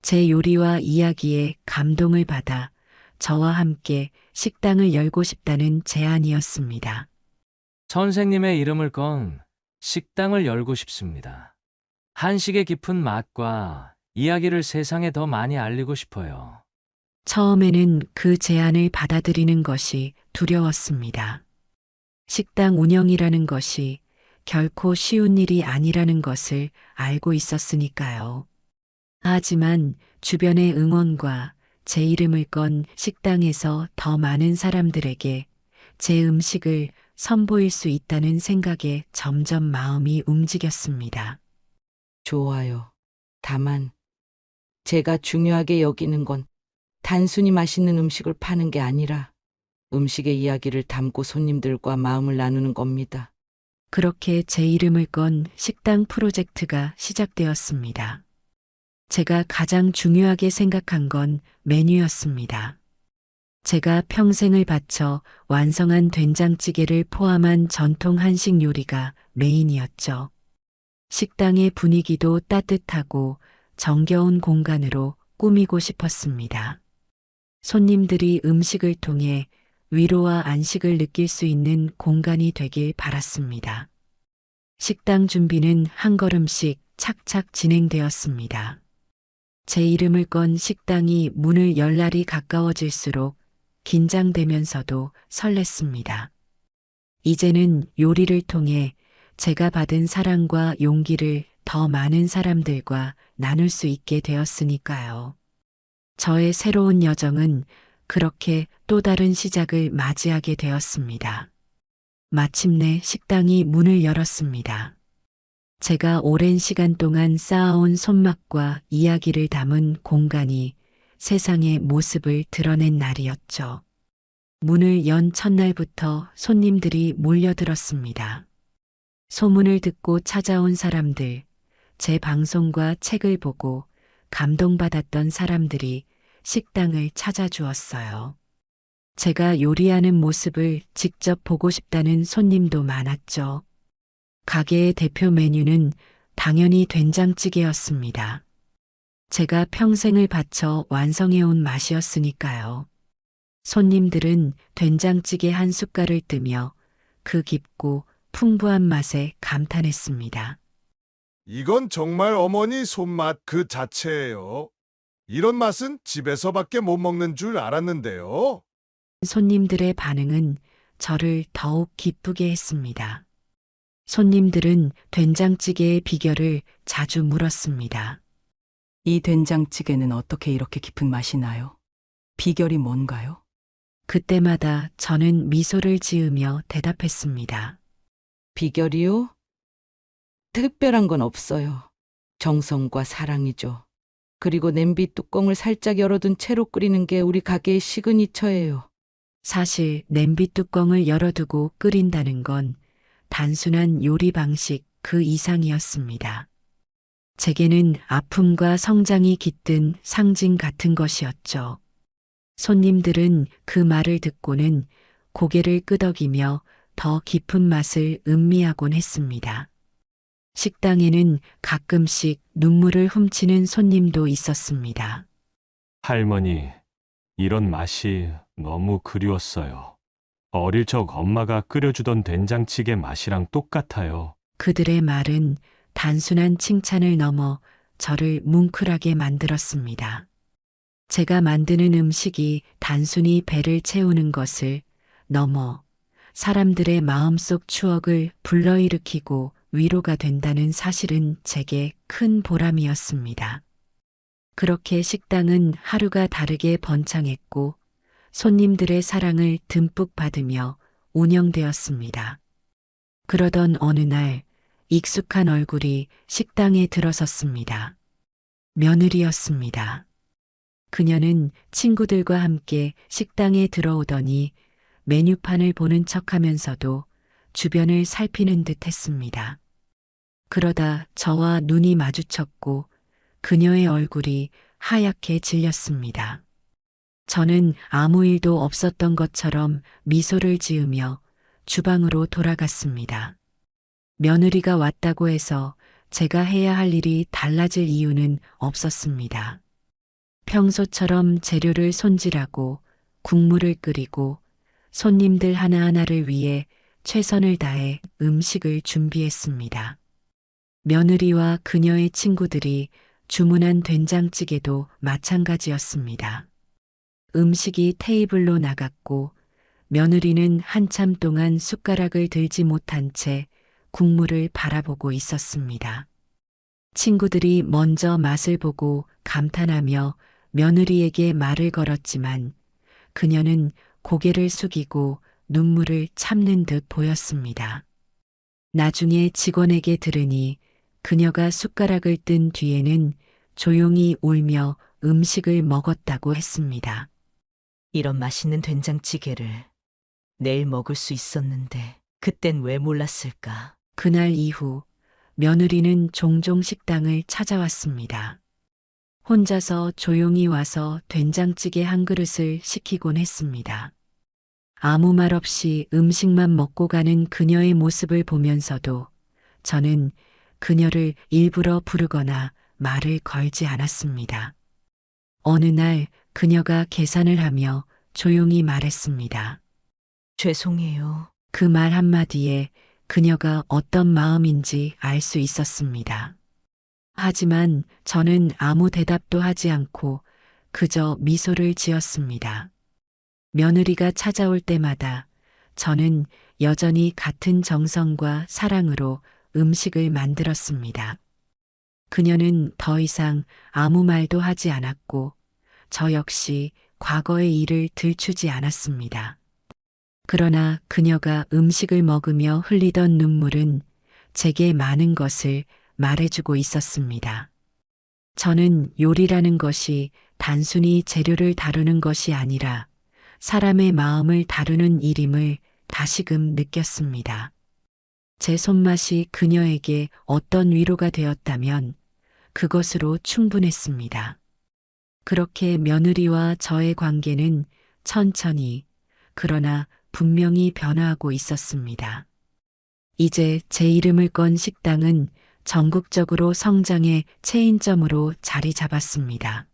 제 요리와 이야기에 감동을 받아 저와 함께 식당을 열고 싶다는 제안이었습니다. 선생님의 이름을 건 식당을 열고 싶습니다. 한식의 깊은 맛과 이야기를 세상에 더 많이 알리고 싶어요. 처음에는 그 제안을 받아들이는 것이 두려웠습니다. 식당 운영이라는 것이 결코 쉬운 일이 아니라는 것을 알고 있었으니까요. 하지만 주변의 응원과 제 이름을 건 식당에서 더 많은 사람들에게 제 음식을 선보일 수 있다는 생각에 점점 마음이 움직였습니다. 좋아요. 다만 제가 중요하게 여기는 건 단순히 맛있는 음식을 파는 게 아니라 음식의 이야기를 담고 손님들과 마음을 나누는 겁니다. 그렇게 제 이름을 건 식당 프로젝트가 시작되었습니다. 제가 가장 중요하게 생각한 건 메뉴였습니다. 제가 평생을 바쳐 완성한 된장찌개를 포함한 전통 한식 요리가 메인이었죠. 식당의 분위기도 따뜻하고 정겨운 공간으로 꾸미고 싶었습니다. 손님들이 음식을 통해 위로와 안식을 느낄 수 있는 공간이 되길 바랐습니다. 식당 준비는 한 걸음씩 착착 진행되었습니다. 제 이름을 건 식당이 문을 열 날이 가까워질수록 긴장되면서도 설렜습니다. 이제는 요리를 통해 제가 받은 사랑과 용기를 더 많은 사람들과 나눌 수 있게 되었으니까요. 저의 새로운 여정은 그렇게 또 다른 시작을 맞이하게 되었습니다. 마침내 식당이 문을 열었습니다. 제가 오랜 시간 동안 쌓아온 손맛과 이야기를 담은 공간이 세상의 모습을 드러낸 날이었죠. 문을 연 첫날부터 손님들이 몰려들었습니다. 소문을 듣고 찾아온 사람들, 제 방송과 책을 보고 감동받았던 사람들이 식당을 찾아주었어요. 제가 요리하는 모습을 직접 보고 싶다는 손님도 많았죠. 가게의 대표 메뉴는 당연히 된장찌개였습니다. 제가 평생을 바쳐 완성해온 맛이었으니까요. 손님들은 된장찌개 한 숟갈을 뜨며 그 깊고 풍부한 맛에 감탄했습니다. 이건 정말 어머니 손맛 그 자체예요. 이런 맛은 집에서밖에 못 먹는 줄 알았는데요. 손님들의 반응은 저를 더욱 기쁘게 했습니다. 손님들은 된장찌개의 비결을 자주 물었습니다. 이 된장찌개는 어떻게 이렇게 깊은 맛이 나요? 비결이 뭔가요? 그때마다 저는 미소를 지으며 대답했습니다. 비결이요? 특별한 건 없어요. 정성과 사랑이죠. 그리고 냄비 뚜껑을 살짝 열어둔 채로 끓이는 게 우리 가게의 시그니처예요. 사실 냄비 뚜껑을 열어두고 끓인다는 건 단순한 요리 방식 그 이상이었습니다. 제게는 아픔과 성장이 깃든 상징 같은 것이었죠. 손님들은 그 말을 듣고는 고개를 끄덕이며 더 깊은 맛을 음미하곤 했습니다. 식당에는 가끔씩 눈물을 훔치는 손님도 있었습니다. 할머니, 이런 맛이 너무 그리웠어요. 어릴 적 엄마가 끓여주던 된장찌개 맛이랑 똑같아요. 그들의 말은 단순한 칭찬을 넘어 저를 뭉클하게 만들었습니다. 제가 만드는 음식이 단순히 배를 채우는 것을 넘어 사람들의 마음속 추억을 불러일으키고 위로가 된다는 사실은 제게 큰 보람이었습니다. 그렇게 식당은 하루가 다르게 번창했고 손님들의 사랑을 듬뿍 받으며 운영되었습니다. 그러던 어느 날 익숙한 얼굴이 식당에 들어섰습니다. 며느리였습니다. 그녀는 친구들과 함께 식당에 들어오더니 메뉴판을 보는 척하면서도 주변을 살피는 듯 했습니다. 그러다 저와 눈이 마주쳤고 그녀의 얼굴이 하얗게 질렸습니다. 저는 아무 일도 없었던 것처럼 미소를 지으며 주방으로 돌아갔습니다. 며느리가 왔다고 해서 제가 해야 할 일이 달라질 이유는 없었습니다. 평소처럼 재료를 손질하고 국물을 끓이고 손님들 하나하나를 위해 최선을 다해 음식을 준비했습니다. 며느리와 그녀의 친구들이 주문한 된장찌개도 마찬가지였습니다. 음식이 테이블로 나갔고 며느리는 한참 동안 숟가락을 들지 못한 채 국물을 바라보고 있었습니다. 친구들이 먼저 맛을 보고 감탄하며 며느리에게 말을 걸었지만 그녀는 고개를 숙이고 눈물을 참는 듯 보였습니다. 나중에 직원에게 들으니 그녀가 숟가락을 뜬 뒤에는 조용히 울며 음식을 먹었다고 했습니다. 이런 맛있는 된장찌개를 내일 먹을 수 있었는데 그땐 왜 몰랐을까? 그날 이후 며느리는 종종 식당을 찾아왔습니다. 혼자서 조용히 와서 된장찌개 한 그릇을 시키곤 했습니다. 아무 말 없이 음식만 먹고 가는 그녀의 모습을 보면서도 저는 그녀를 일부러 부르거나 말을 걸지 않았습니다. 어느 날 그녀가 계산을 하며 조용히 말했습니다. 죄송해요. 그 말 한마디에 그녀가 어떤 마음인지 알 수 있었습니다. 하지만 저는 아무 대답도 하지 않고 그저 미소를 지었습니다. 며느리가 찾아올 때마다 저는 여전히 같은 정성과 사랑으로 음식을 만들었습니다. 그녀는 더 이상 아무 말도 하지 않았고 저 역시 과거의 일을 들추지 않았습니다. 그러나 그녀가 음식을 먹으며 흘리던 눈물은 제게 많은 것을 말해주고 있었습니다. 저는 요리라는 것이 단순히 재료를 다루는 것이 아니라 사람의 마음을 다루는 일임을 다시금 느꼈습니다. 제 손맛이 그녀에게 어떤 위로가 되었다면 그것으로 충분했습니다. 그렇게 며느리와 저의 관계는 천천히 그러나 분명히 변화하고 있었습니다. 이제 제 이름을 건 식당은 전국적으로 성장의 체인점으로 자리 잡았습니다.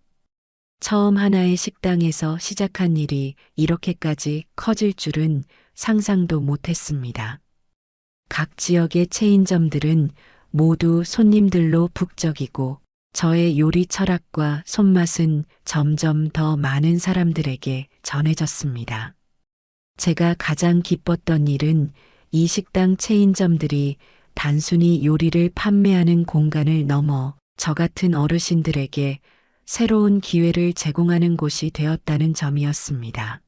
처음 하나의 식당에서 시작한 일이 이렇게까지 커질 줄은 상상도 못했습니다. 각 지역의 체인점들은 모두 손님들로 북적이고 저의 요리 철학과 손맛은 점점 더 많은 사람들에게 전해졌습니다. 제가 가장 기뻤던 일은 이 식당 체인점들이 단순히 요리를 판매하는 공간을 넘어 저 같은 어르신들에게 새로운 기회를 제공하는 곳이 되었다는 점이었습니다.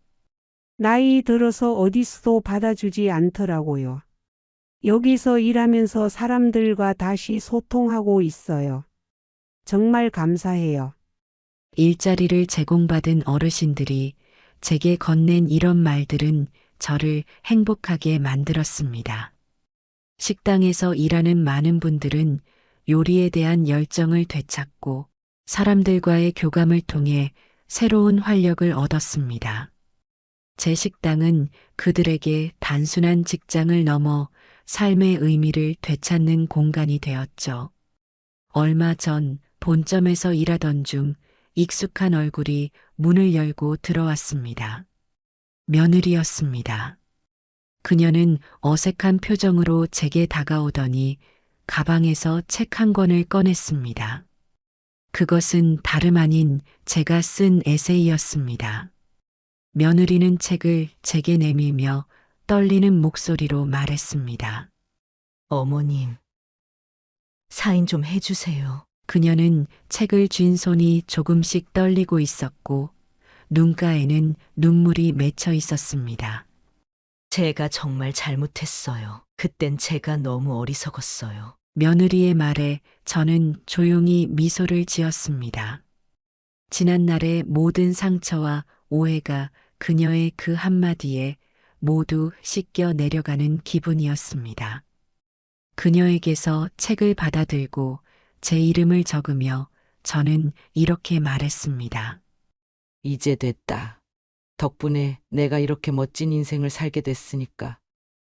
나이 들어서 어디서도 받아주지 않더라고요. 여기서 일하면서 사람들과 다시 소통하고 있어요. 정말 감사해요. 일자리를 제공받은 어르신들이 제게 건넨 이런 말들은 저를 행복하게 만들었습니다. 식당에서 일하는 많은 분들은 요리에 대한 열정을 되찾고 사람들과의 교감을 통해 새로운 활력을 얻었습니다. 제 식당은 그들에게 단순한 직장을 넘어 삶의 의미를 되찾는 공간이 되었죠. 얼마 전 본점에서 일하던 중 익숙한 얼굴이 문을 열고 들어왔습니다. 며느리였습니다. 그녀는 어색한 표정으로 제게 다가오더니 가방에서 책 한 권을 꺼냈습니다. 그것은 다름 아닌 제가 쓴 에세이였습니다. 며느리는 책을 제게 내밀며 떨리는 목소리로 말했습니다. 어머님, 사인 좀 해주세요. 그녀는 책을 쥔 손이 조금씩 떨리고 있었고 눈가에는 눈물이 맺혀 있었습니다. 제가 정말 잘못했어요. 그땐 제가 너무 어리석었어요. 며느리의 말에 저는 조용히 미소를 지었습니다. 지난날의 모든 상처와 오해가 그녀의 그 한마디에 모두 씻겨 내려가는 기분이었습니다. 그녀에게서 책을 받아들고 제 이름을 적으며 저는 이렇게 말했습니다. 이제 됐다. 덕분에 내가 이렇게 멋진 인생을 살게 됐으니까.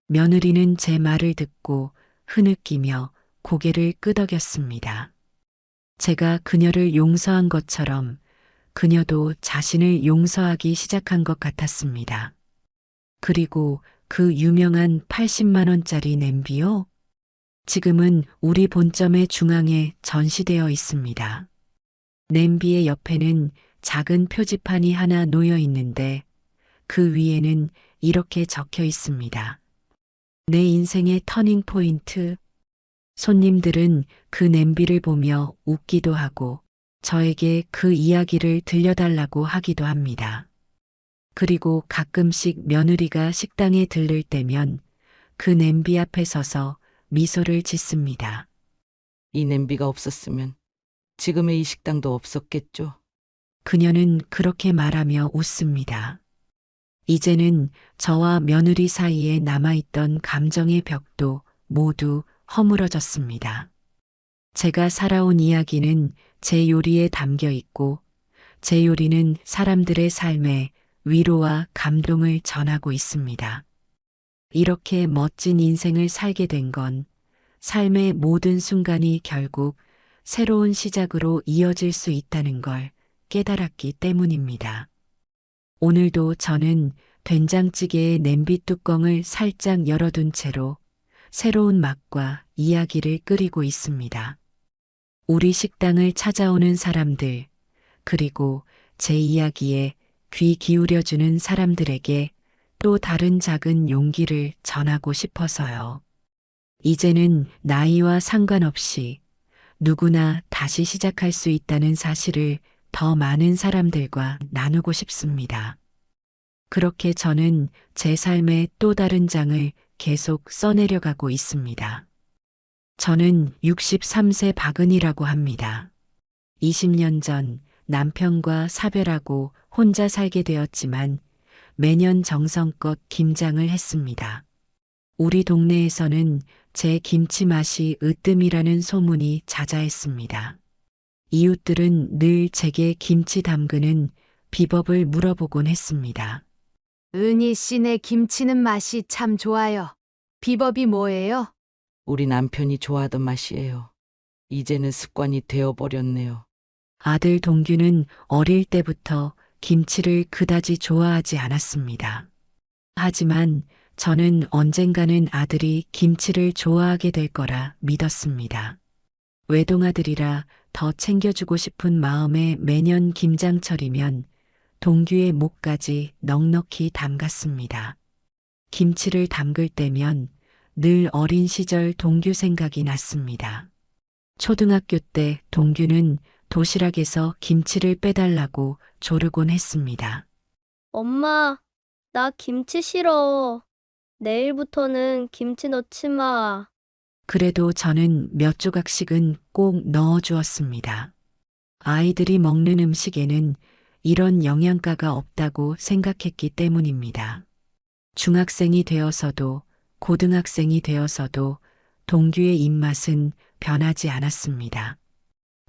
며느리는 제 말을 듣고 흐느끼며 고개를 끄덕였습니다. 제가 그녀를 용서한 것처럼 그녀도 자신을 용서하기 시작한 것 같았습니다. 그리고 그 유명한 80만 원짜리 냄비요? 지금은 우리 본점의 중앙에 전시되어 있습니다. 냄비의 옆에는 작은 표지판이 하나 놓여 있는데 그 위에는 이렇게 적혀 있습니다. 내 인생의 터닝 포인트. 손님들은 그 냄비를 보며 웃기도 하고 저에게 그 이야기를 들려달라고 하기도 합니다. 그리고 가끔씩 며느리가 식당에 들를 때면 그 냄비 앞에 서서 미소를 짓습니다. 이 냄비가 없었으면 지금의 이 식당도 없었겠죠. 그녀는 그렇게 말하며 웃습니다. 이제는 저와 며느리 사이에 남아있던 감정의 벽도 모두 허물어졌습니다. 제가 살아온 이야기는 제 요리에 담겨 있고 제 요리는 사람들의 삶에 위로와 감동을 전하고 있습니다. 이렇게 멋진 인생을 살게 된 건 삶의 모든 순간이 결국 새로운 시작으로 이어질 수 있다는 걸 깨달았기 때문입니다. 오늘도 저는 된장찌개의 냄비 뚜껑을 살짝 열어둔 채로 새로운 맛과 이야기를 끓이고 있습니다. 우리 식당을 찾아오는 사람들, 그리고 제 이야기에 귀 기울여주는 사람들에게 또 다른 작은 용기를 전하고 싶어서요. 이제는 나이와 상관없이 누구나 다시 시작할 수 있다는 사실을 더 많은 사람들과 나누고 싶습니다. 그렇게 저는 제 삶의 또 다른 장을 계속 써내려가고 있습니다. 저는 63세 박은이라고 합니다. 20년 전 남편과 사별하고 혼자 살게 되었지만 매년 정성껏 김장을 했습니다. 우리 동네에서는 제 김치 맛이 으뜸이라는 소문이 자자했습니다. 이웃들은 늘 제게 김치 담그는 비법을 물어보곤 했습니다. 은희 씨네 김치는 맛이 참 좋아요. 비법이 뭐예요? 우리 남편이 좋아하던 맛이에요. 이제는 습관이 되어버렸네요. 아들 동규는 어릴 때부터 김치를 그다지 좋아하지 않았습니다. 하지만 저는 언젠가는 아들이 김치를 좋아하게 될 거라 믿었습니다. 외동아들이라 더 챙겨주고 싶은 마음에 매년 김장철이면 동규의 목까지 넉넉히 담갔습니다. 김치를 담글 때면 늘 어린 시절 동규 생각이 났습니다. 초등학교 때 동규는 도시락에서 김치를 빼달라고 조르곤 했습니다. 엄마, 나 김치 싫어. 내일부터는 김치 넣지 마. 그래도 저는 몇 조각씩은 꼭 넣어주었습니다. 아이들이 먹는 음식에는 이런 영양가가 없다고 생각했기 때문입니다. 중학생이 되어서도 고등학생이 되어서도 동규의 입맛은 변하지 않았습니다.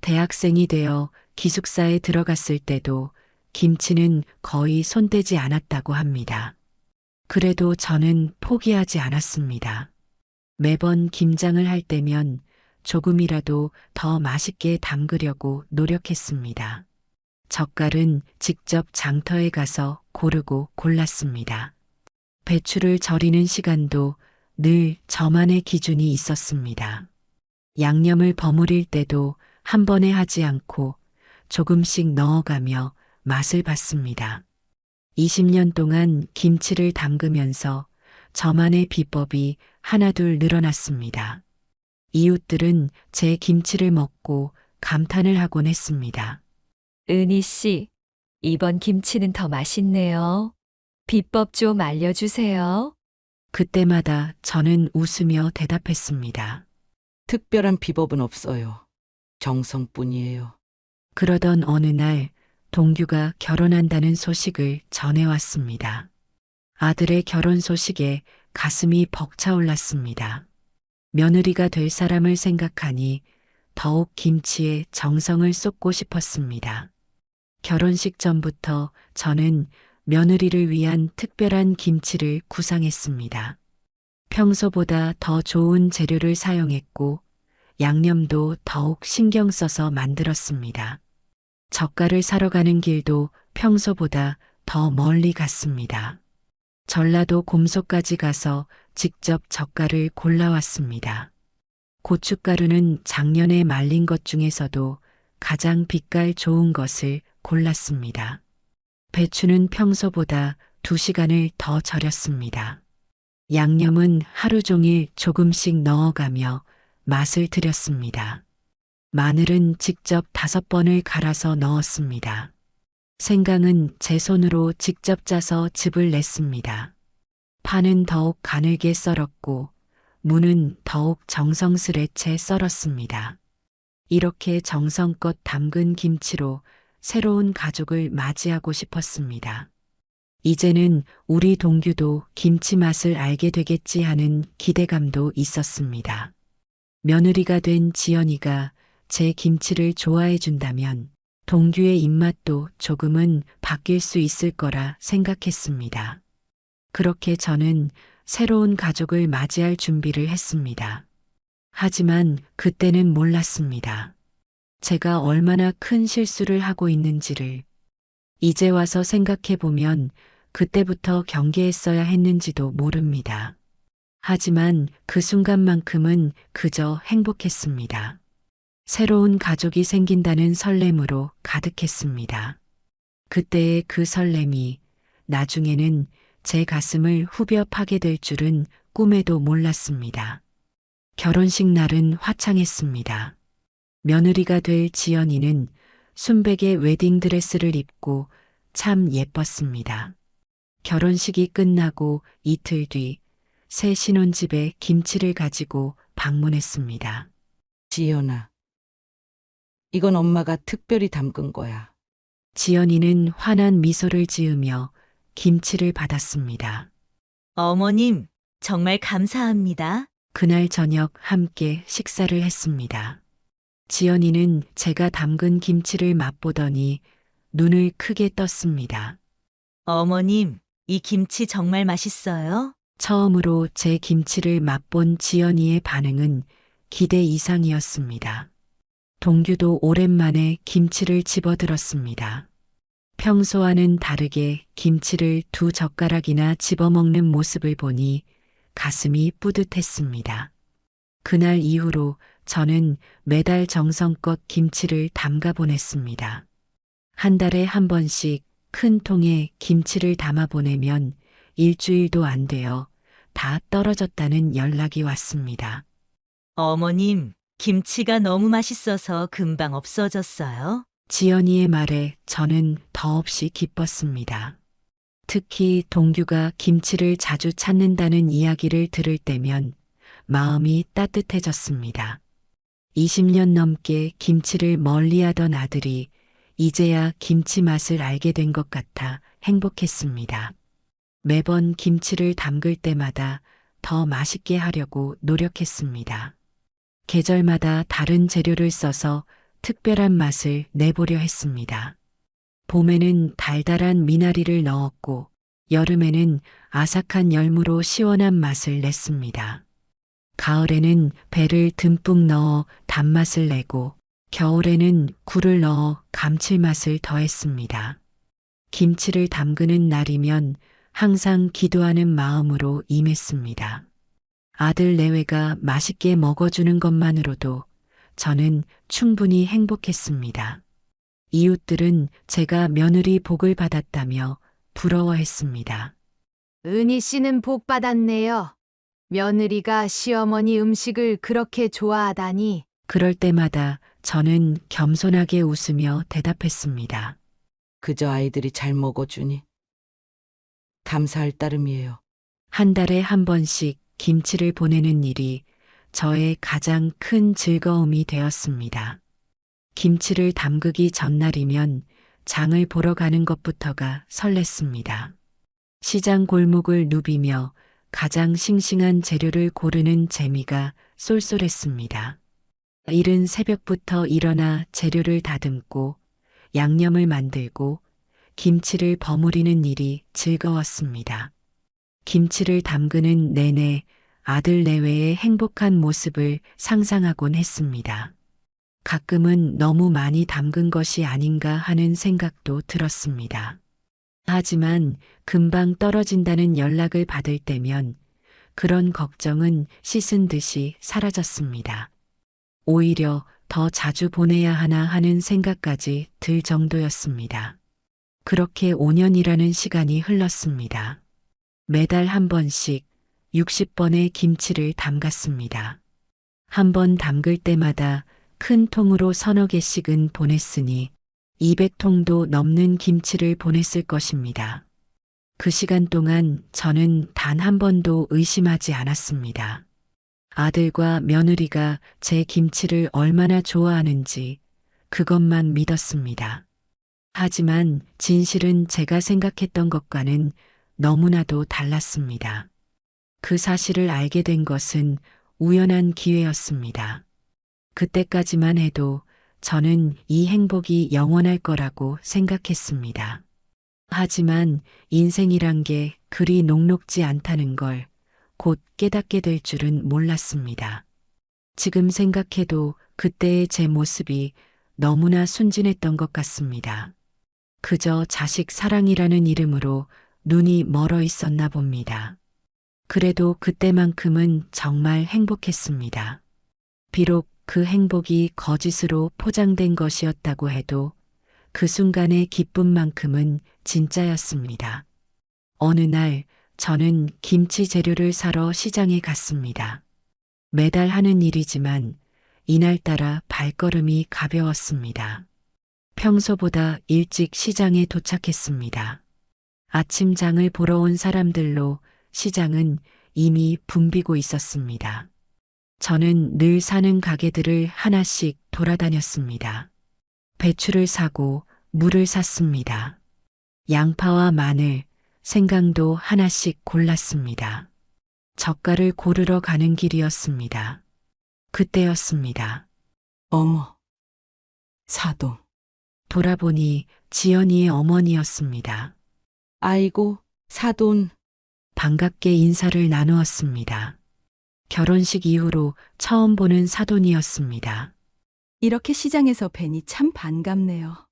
대학생이 되어 기숙사에 들어갔을 때도 김치는 거의 손대지 않았다고 합니다. 그래도 저는 포기하지 않았습니다. 매번 김장을 할 때면 조금이라도 더 맛있게 담그려고 노력했습니다. 젓갈은 직접 장터에 가서 고르고 골랐습니다. 배추를 절이는 시간도 늘 저만의 기준이 있었습니다. 양념을 버무릴 때도 한 번에 하지 않고 조금씩 넣어가며 맛을 봤습니다. 20년 동안 김치를 담그면서 저만의 비법이 하나둘 늘어났습니다. 이웃들은 제 김치를 먹고 감탄을 하곤 했습니다. 은희 씨, 이번 김치는 더 맛있네요. 비법 좀 알려주세요. 그때마다 저는 웃으며 대답했습니다. 특별한 비법은 없어요. 정성뿐이에요. 그러던 어느 날 동규가 결혼한다는 소식을 전해왔습니다. 아들의 결혼 소식에 가슴이 벅차올랐습니다. 며느리가 될 사람을 생각하니 더욱 김치에 정성을 쏟고 싶었습니다. 결혼식 전부터 저는 며느리를 위한 특별한 김치를 구상했습니다. 평소보다 더 좋은 재료를 사용했고 양념도 더욱 신경 써서 만들었습니다. 젓갈을 사러 가는 길도 평소보다 더 멀리 갔습니다. 전라도 곰소까지 가서 직접 젓갈을 골라왔습니다. 고춧가루는 작년에 말린 것 중에서도 가장 빛깔 좋은 것을 골랐습니다. 배추는 평소보다 2시간을 더 절였습니다. 양념은 하루 종일 조금씩 넣어가며 맛을 들였습니다. 마늘은 직접 5번을 갈아서 넣었습니다. 생강은 제 손으로 직접 짜서 즙을 냈습니다. 파는 더욱 가늘게 썰었고 무는 더욱 정성스레 채 썰었습니다. 이렇게 정성껏 담근 김치로 새로운 가족을 맞이하고 싶었습니다. 이제는 우리 동규도 김치 맛을 알게 되겠지 하는 기대감도 있었습니다. 며느리가 된 지연이가 제 김치를 좋아해 준다면 동규의 입맛도 조금은 바뀔 수 있을 거라 생각했습니다. 그렇게 저는 새로운 가족을 맞이할 준비를 했습니다. 하지만 그때는 몰랐습니다. 제가 얼마나 큰 실수를 하고 있는지를. 이제 와서 생각해보면 그때부터 경계했어야 했는지도 모릅니다. 하지만 그 순간만큼은 그저 행복했습니다. 새로운 가족이 생긴다는 설렘으로 가득했습니다. 그때의 그 설렘이 나중에는 제 가슴을 후벼 파게 될 줄은 꿈에도 몰랐습니다. 결혼식 날은 화창했습니다. 며느리가 될 지연이는 순백의 웨딩드레스를 입고 참 예뻤습니다. 결혼식이 끝나고 이틀 뒤 새 신혼집에 김치를 가지고 방문했습니다. 지연아, 이건 엄마가 특별히 담근 거야. 지연이는 환한 미소를 지으며 김치를 받았습니다. 어머님, 정말 감사합니다. 그날 저녁 함께 식사를 했습니다. 지연이는 제가 담근 김치를 맛보더니 눈을 크게 떴습니다. 어머님, 이 김치 정말 맛있어요? 처음으로 제 김치를 맛본 지연이의 반응은 기대 이상이었습니다. 동규도 오랜만에 김치를 집어들었습니다. 평소와는 다르게 김치를 2젓가락이나 집어먹는 모습을 보니 가슴이 뿌듯했습니다. 그날 이후로 저는 매달 정성껏 김치를 담가 보냈습니다. 한 달에 한 번씩 큰 통에 김치를 담아 보내면 일주일도 안 되어 다 떨어졌다는 연락이 왔습니다. 어머님, 김치가 너무 맛있어서 금방 없어졌어요? 지연이의 말에 저는 더없이 기뻤습니다. 특히 동규가 김치를 자주 찾는다는 이야기를 들을 때면 마음이 따뜻해졌습니다. 20년 넘게 김치를 멀리하던 아들이 이제야 김치 맛을 알게 된 것 같아 행복했습니다. 매번 김치를 담글 때마다 더 맛있게 하려고 노력했습니다. 계절마다 다른 재료를 써서 특별한 맛을 내보려 했습니다. 봄에는 달달한 미나리를 넣었고 여름에는 아삭한 열무로 시원한 맛을 냈습니다. 가을에는 배를 듬뿍 넣어 단맛을 내고 겨울에는 굴을 넣어 감칠맛을 더했습니다. 김치를 담그는 날이면 항상 기도하는 마음으로 임했습니다. 아들 내외가 맛있게 먹어주는 것만으로도 저는 충분히 행복했습니다. 이웃들은 제가 며느리 복을 받았다며 부러워했습니다. 은희 씨는 복 받았네요. 며느리가 시어머니 음식을 그렇게 좋아하다니. 그럴 때마다 저는 겸손하게 웃으며 대답했습니다. 그저 아이들이 잘 먹어주니 감사할 따름이에요. 한 달에 한 번씩 김치를 보내는 일이 저의 가장 큰 즐거움이 되었습니다. 김치를 담그기 전날이면 장을 보러 가는 것부터가 설렜습니다. 시장 골목을 누비며 가장 싱싱한 재료를 고르는 재미가 쏠쏠했습니다. 이른 새벽부터 일어나 재료를 다듬고 양념을 만들고 김치를 버무리는 일이 즐거웠습니다. 김치를 담그는 내내 아들 내외의 행복한 모습을 상상하곤 했습니다. 가끔은 너무 많이 담근 것이 아닌가 하는 생각도 들었습니다. 하지만 금방 떨어진다는 연락을 받을 때면 그런 걱정은 씻은 듯이 사라졌습니다. 오히려 더 자주 보내야 하나 하는 생각까지 들 정도였습니다. 그렇게 5년이라는 시간이 흘렀습니다. 매달 한 번씩 60번의 김치를 담갔습니다. 한 번 담글 때마다 큰 통으로 서너 개씩은 보냈으니 200통도 넘는 김치를 보냈을 것입니다. 그 시간 동안 저는 단 한 번도 의심하지 않았습니다. 아들과 며느리가 제 김치를 얼마나 좋아하는지 그것만 믿었습니다. 하지만 진실은 제가 생각했던 것과는 너무나도 달랐습니다. 그 사실을 알게 된 것은 우연한 기회였습니다. 그때까지만 해도 저는 이 행복이 영원할 거라고 생각했습니다. 하지만 인생이란 게 그리 녹록지 않다는 걸 곧 깨닫게 될 줄은 몰랐습니다. 지금 생각해도 그때의 제 모습이 너무나 순진했던 것 같습니다. 그저 자식 사랑이라는 이름으로 눈이 멀어 있었나 봅니다. 그래도 그때만큼은 정말 행복했습니다. 비록 그 행복이 거짓으로 포장된 것이었다고 해도 그 순간의 기쁨만큼은 진짜였습니다. 어느 날 저는 김치 재료를 사러 시장에 갔습니다. 매달 하는 일이지만 이날따라 발걸음이 가벼웠습니다. 평소보다 일찍 시장에 도착했습니다. 아침장을 보러 온 사람들로 시장은 이미 붐비고 있었습니다. 저는 늘 사는 가게들을 하나씩 돌아다녔습니다. 배추를 사고 물을 샀습니다. 양파와 마늘, 생강도 하나씩 골랐습니다. 젓갈을 고르러 가는 길이었습니다. 그때였습니다. 어머, 사돈. 돌아보니 지연이의 어머니였습니다. 아이고, 사돈. 반갑게 인사를 나누었습니다. 결혼식 이후로 처음 보는 사돈이었습니다. 이렇게 시장에서 뵈니 참 반갑네요.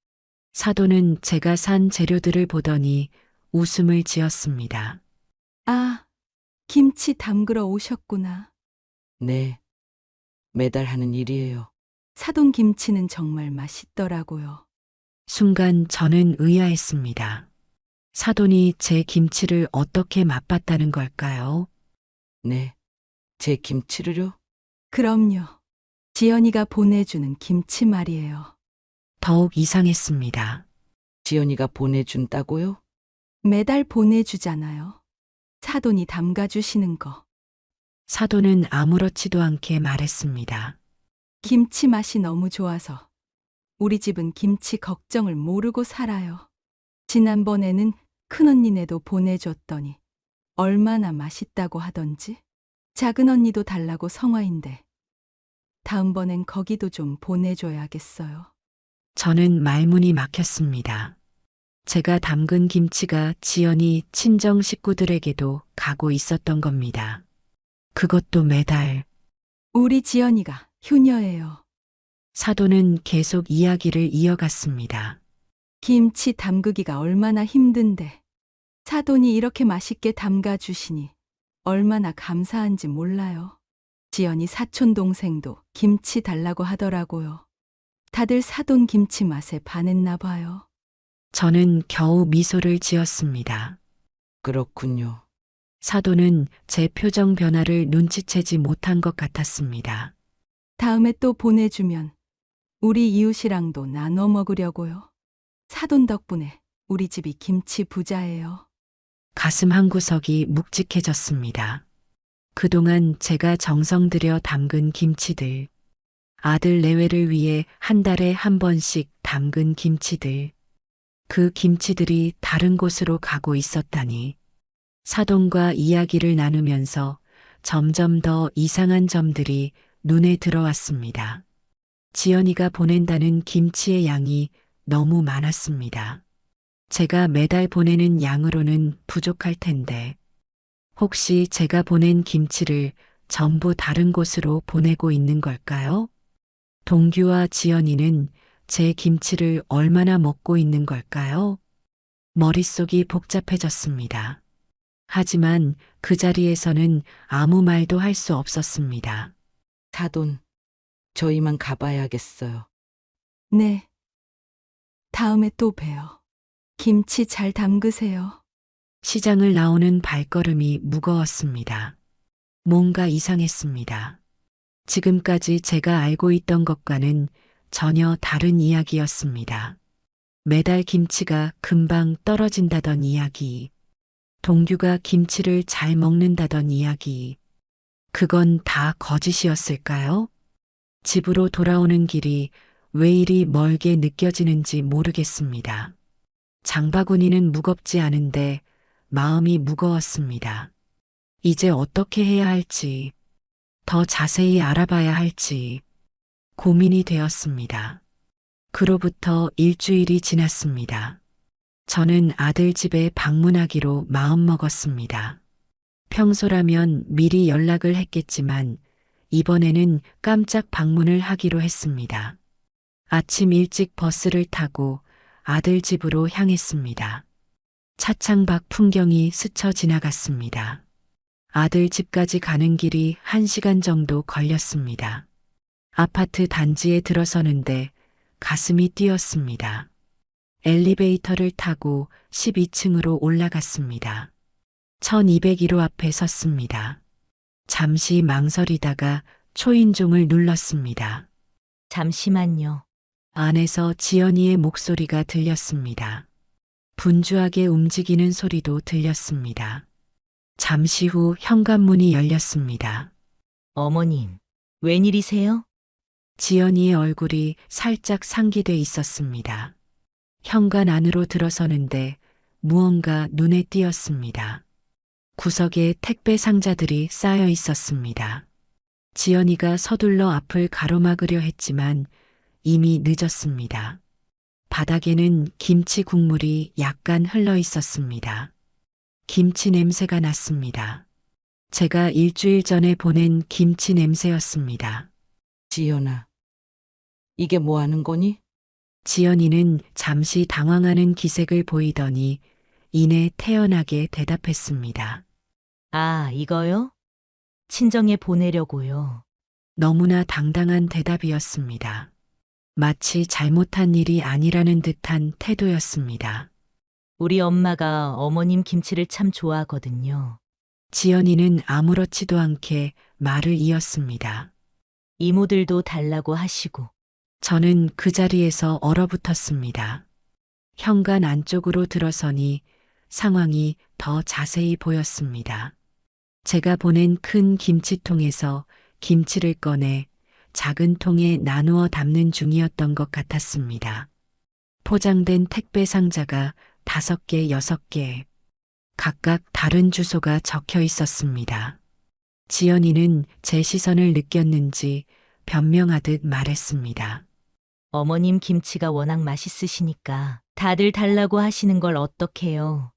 사돈은 제가 산 재료들을 보더니 웃음을 지었습니다. 아, 김치 담그러 오셨구나. 네, 매달 하는 일이에요. 사돈 김치는 정말 맛있더라고요. 순간 저는 의아했습니다. 사돈이 제 김치를 어떻게 맛봤다는 걸까요? 네, 제 김치를요? 그럼요. 지연이가 보내주는 김치 말이에요. 더욱 이상했습니다. 지연이가 보내준다고요? 매달 보내주잖아요. 사돈이 담가주시는 거. 사돈은 아무렇지도 않게 말했습니다. 김치 맛이 너무 좋아서 우리 집은 김치 걱정을 모르고 살아요. 지난번에는 큰언니네도 보내줬더니 얼마나 맛있다고 하던지. 작은 언니도 달라고 성화인데 다음번엔 거기도 좀 보내줘야겠어요. 저는 말문이 막혔습니다. 제가 담근 김치가 지연이 친정 식구들에게도 가고 있었던 겁니다. 그것도 매달. 우리 지연이가 효녀예요. 사돈은 계속 이야기를 이어갔습니다. 김치 담그기가 얼마나 힘든데 사돈이 이렇게 맛있게 담가주시니 얼마나 감사한지 몰라요. 지연이 사촌 동생도 김치 달라고 하더라고요. 다들 사돈 김치 맛에 반했나 봐요. 저는 겨우 미소를 지었습니다. 그렇군요. 사돈은 제 표정 변화를 눈치채지 못한 것 같았습니다. 다음에 또 보내주면 우리 이웃이랑도 나눠 먹으려고요. 사돈 덕분에 우리 집이 김치 부자예요. 가슴 한구석이 묵직해졌습니다. 그동안 제가 정성 들여 담근 김치들, 아들 내외를 위해 한 달에 한 번씩 담근 김치들, 그 김치들이 다른 곳으로 가고 있었다니. 사돈과 이야기를 나누면서 점점 더 이상한 점들이 눈에 들어왔습니다. 지연이가 보낸다는 김치의 양이 너무 많았습니다. 제가 매달 보내는 양으로는 부족할 텐데, 혹시 제가 보낸 김치를 전부 다른 곳으로 보내고 있는 걸까요? 동규와 지연이는 제 김치를 얼마나 먹고 있는 걸까요? 머릿속이 복잡해졌습니다. 하지만 그 자리에서는 아무 말도 할 수 없었습니다. 사돈, 저희만 가봐야겠어요. 네. 다음에 또 봬요. 김치 잘 담그세요. 시장을 나오는 발걸음이 무거웠습니다. 뭔가 이상했습니다. 지금까지 제가 알고 있던 것과는 전혀 다른 이야기였습니다. 매달 김치가 금방 떨어진다던 이야기, 동규가 김치를 잘 먹는다던 이야기, 그건 다 거짓이었을까요? 집으로 돌아오는 길이 왜 이리 멀게 느껴지는지 모르겠습니다. 장바구니는 무겁지 않은데 마음이 무거웠습니다. 이제 어떻게 해야 할지, 더 자세히 알아봐야 할지 고민이 되었습니다. 그로부터 일주일이 지났습니다. 저는 아들 집에 방문하기로 마음먹었습니다. 평소라면 미리 연락을 했겠지만 이번에는 깜짝 방문을 하기로 했습니다. 아침 일찍 버스를 타고 아들 집으로 향했습니다. 차창 밖 풍경이 스쳐 지나갔습니다. 아들 집까지 가는 길이 1시간 정도 걸렸습니다. 아파트 단지에 들어서는데 가슴이 뛰었습니다. 엘리베이터를 타고 12층으로 올라갔습니다. 1201호 앞에 섰습니다. 잠시 망설이다가 초인종을 눌렀습니다. 잠시만요. 안에서 지연이의 목소리가 들렸습니다. 분주하게 움직이는 소리도 들렸습니다. 잠시 후 현관문이 열렸습니다. 어머님, 웬일이세요? 지연이의 얼굴이 살짝 상기돼 있었습니다. 현관 안으로 들어서는데 무언가 눈에 띄었습니다. 구석에 택배 상자들이 쌓여 있었습니다. 지연이가 서둘러 앞을 가로막으려 했지만 이미 늦었습니다. 바닥에는 김치 국물이 약간 흘러 있었습니다. 김치 냄새가 났습니다. 제가 일주일 전에 보낸 김치 냄새였습니다. 지연아, 이게 뭐 하는 거니? 지연이는 잠시 당황하는 기색을 보이더니 이내 태연하게 대답했습니다. 아, 이거요? 친정에 보내려고요. 너무나 당당한 대답이었습니다. 마치 잘못한 일이 아니라는 듯한 태도였습니다. 우리 엄마가 어머님 김치를 참 좋아하거든요. 지연이는 아무렇지도 않게 말을 이었습니다. 이모들도 달라고 하시고. 저는 그 자리에서 얼어붙었습니다. 현관 안쪽으로 들어서니 상황이 더 자세히 보였습니다. 제가 보낸 큰 김치통에서 김치를 꺼내 작은 통에 나누어 담는 중이었던 것 같았습니다. 포장된 택배 상자가 5개, 6개, 각각 다른 주소가 적혀 있었습니다. 지연이는 제 시선을 느꼈는지 변명하듯 말했습니다. 어머님 김치가 워낙 맛있으시니까 다들 달라고 하시는 걸 어떡해요.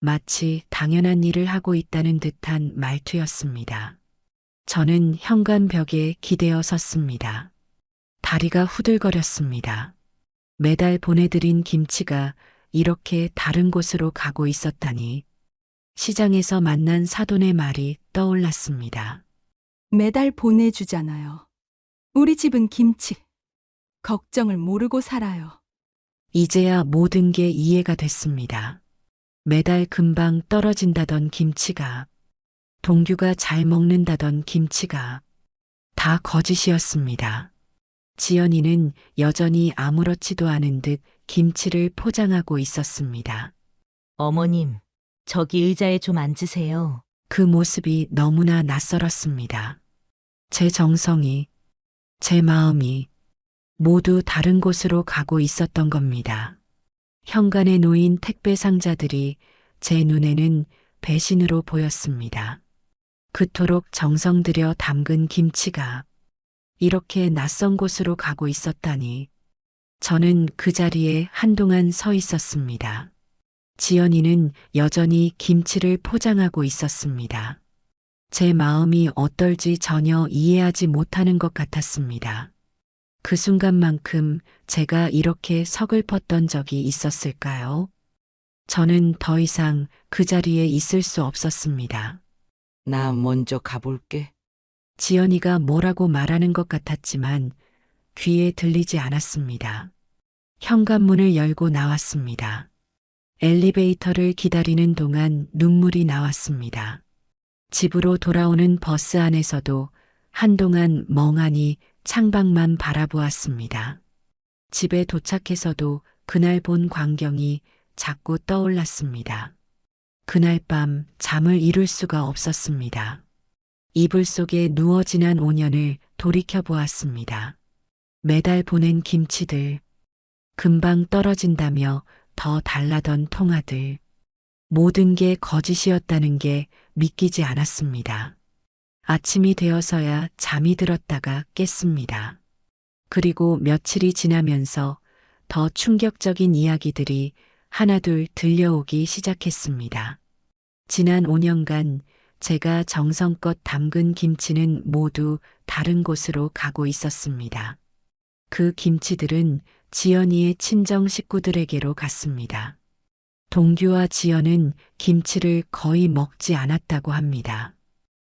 마치 당연한 일을 하고 있다는 듯한 말투였습니다. 저는 현관 벽에 기대어 섰습니다. 다리가 후들거렸습니다. 매달 보내드린 김치가 이렇게 다른 곳으로 가고 있었다니. 시장에서 만난 사돈의 말이 떠올랐습니다. 매달 보내주잖아요. 우리 집은 김치. 걱정을 모르고 살아요. 이제야 모든 게 이해가 됐습니다. 매달 금방 떨어진다던 김치가, 동규가 잘 먹는다던 김치가 다 거짓이었습니다. 지연이는 여전히 아무렇지도 않은 듯 김치를 포장하고 있었습니다. 어머님, 저기 의자에 좀 앉으세요. 그 모습이 너무나 낯설었습니다. 제 정성이, 제 마음이 모두 다른 곳으로 가고 있었던 겁니다. 현관에 놓인 택배 상자들이 제 눈에는 배신으로 보였습니다. 그토록 정성 들여 담근 김치가 이렇게 낯선 곳으로 가고 있었다니. 저는 그 자리에 한동안 서 있었습니다. 지연이는 여전히 김치를 포장하고 있었습니다. 제 마음이 어떨지 전혀 이해하지 못하는 것 같았습니다. 그 순간만큼 제가 이렇게 서글펐던 적이 있었을까요? 저는 더 이상 그 자리에 있을 수 없었습니다. 나 먼저 가볼게. 지연이가 뭐라고 말하는 것 같았지만 귀에 들리지 않았습니다. 현관문을 열고 나왔습니다. 엘리베이터를 기다리는 동안 눈물이 나왔습니다. 집으로 돌아오는 버스 안에서도 한동안 멍하니 창밖만 바라보았습니다. 집에 도착해서도 그날 본 광경이 자꾸 떠올랐습니다. 그날 밤 잠을 이룰 수가 없었습니다. 이불 속에 누워 지난 5년을 돌이켜보았습니다. 매달 보낸 김치들, 금방 떨어진다며 더 달라던 통화들, 모든 게 거짓이었다는 게 믿기지 않았습니다. 아침이 되어서야 잠이 들었다가 깼습니다. 그리고 며칠이 지나면서 더 충격적인 이야기들이 하나둘 들려오기 시작했습니다. 지난 5년간 제가 정성껏 담근 김치는 모두 다른 곳으로 가고 있었습니다. 그 김치들은 지연이의 친정 식구들에게로 갔습니다. 동규와 지연은 김치를 거의 먹지 않았다고 합니다.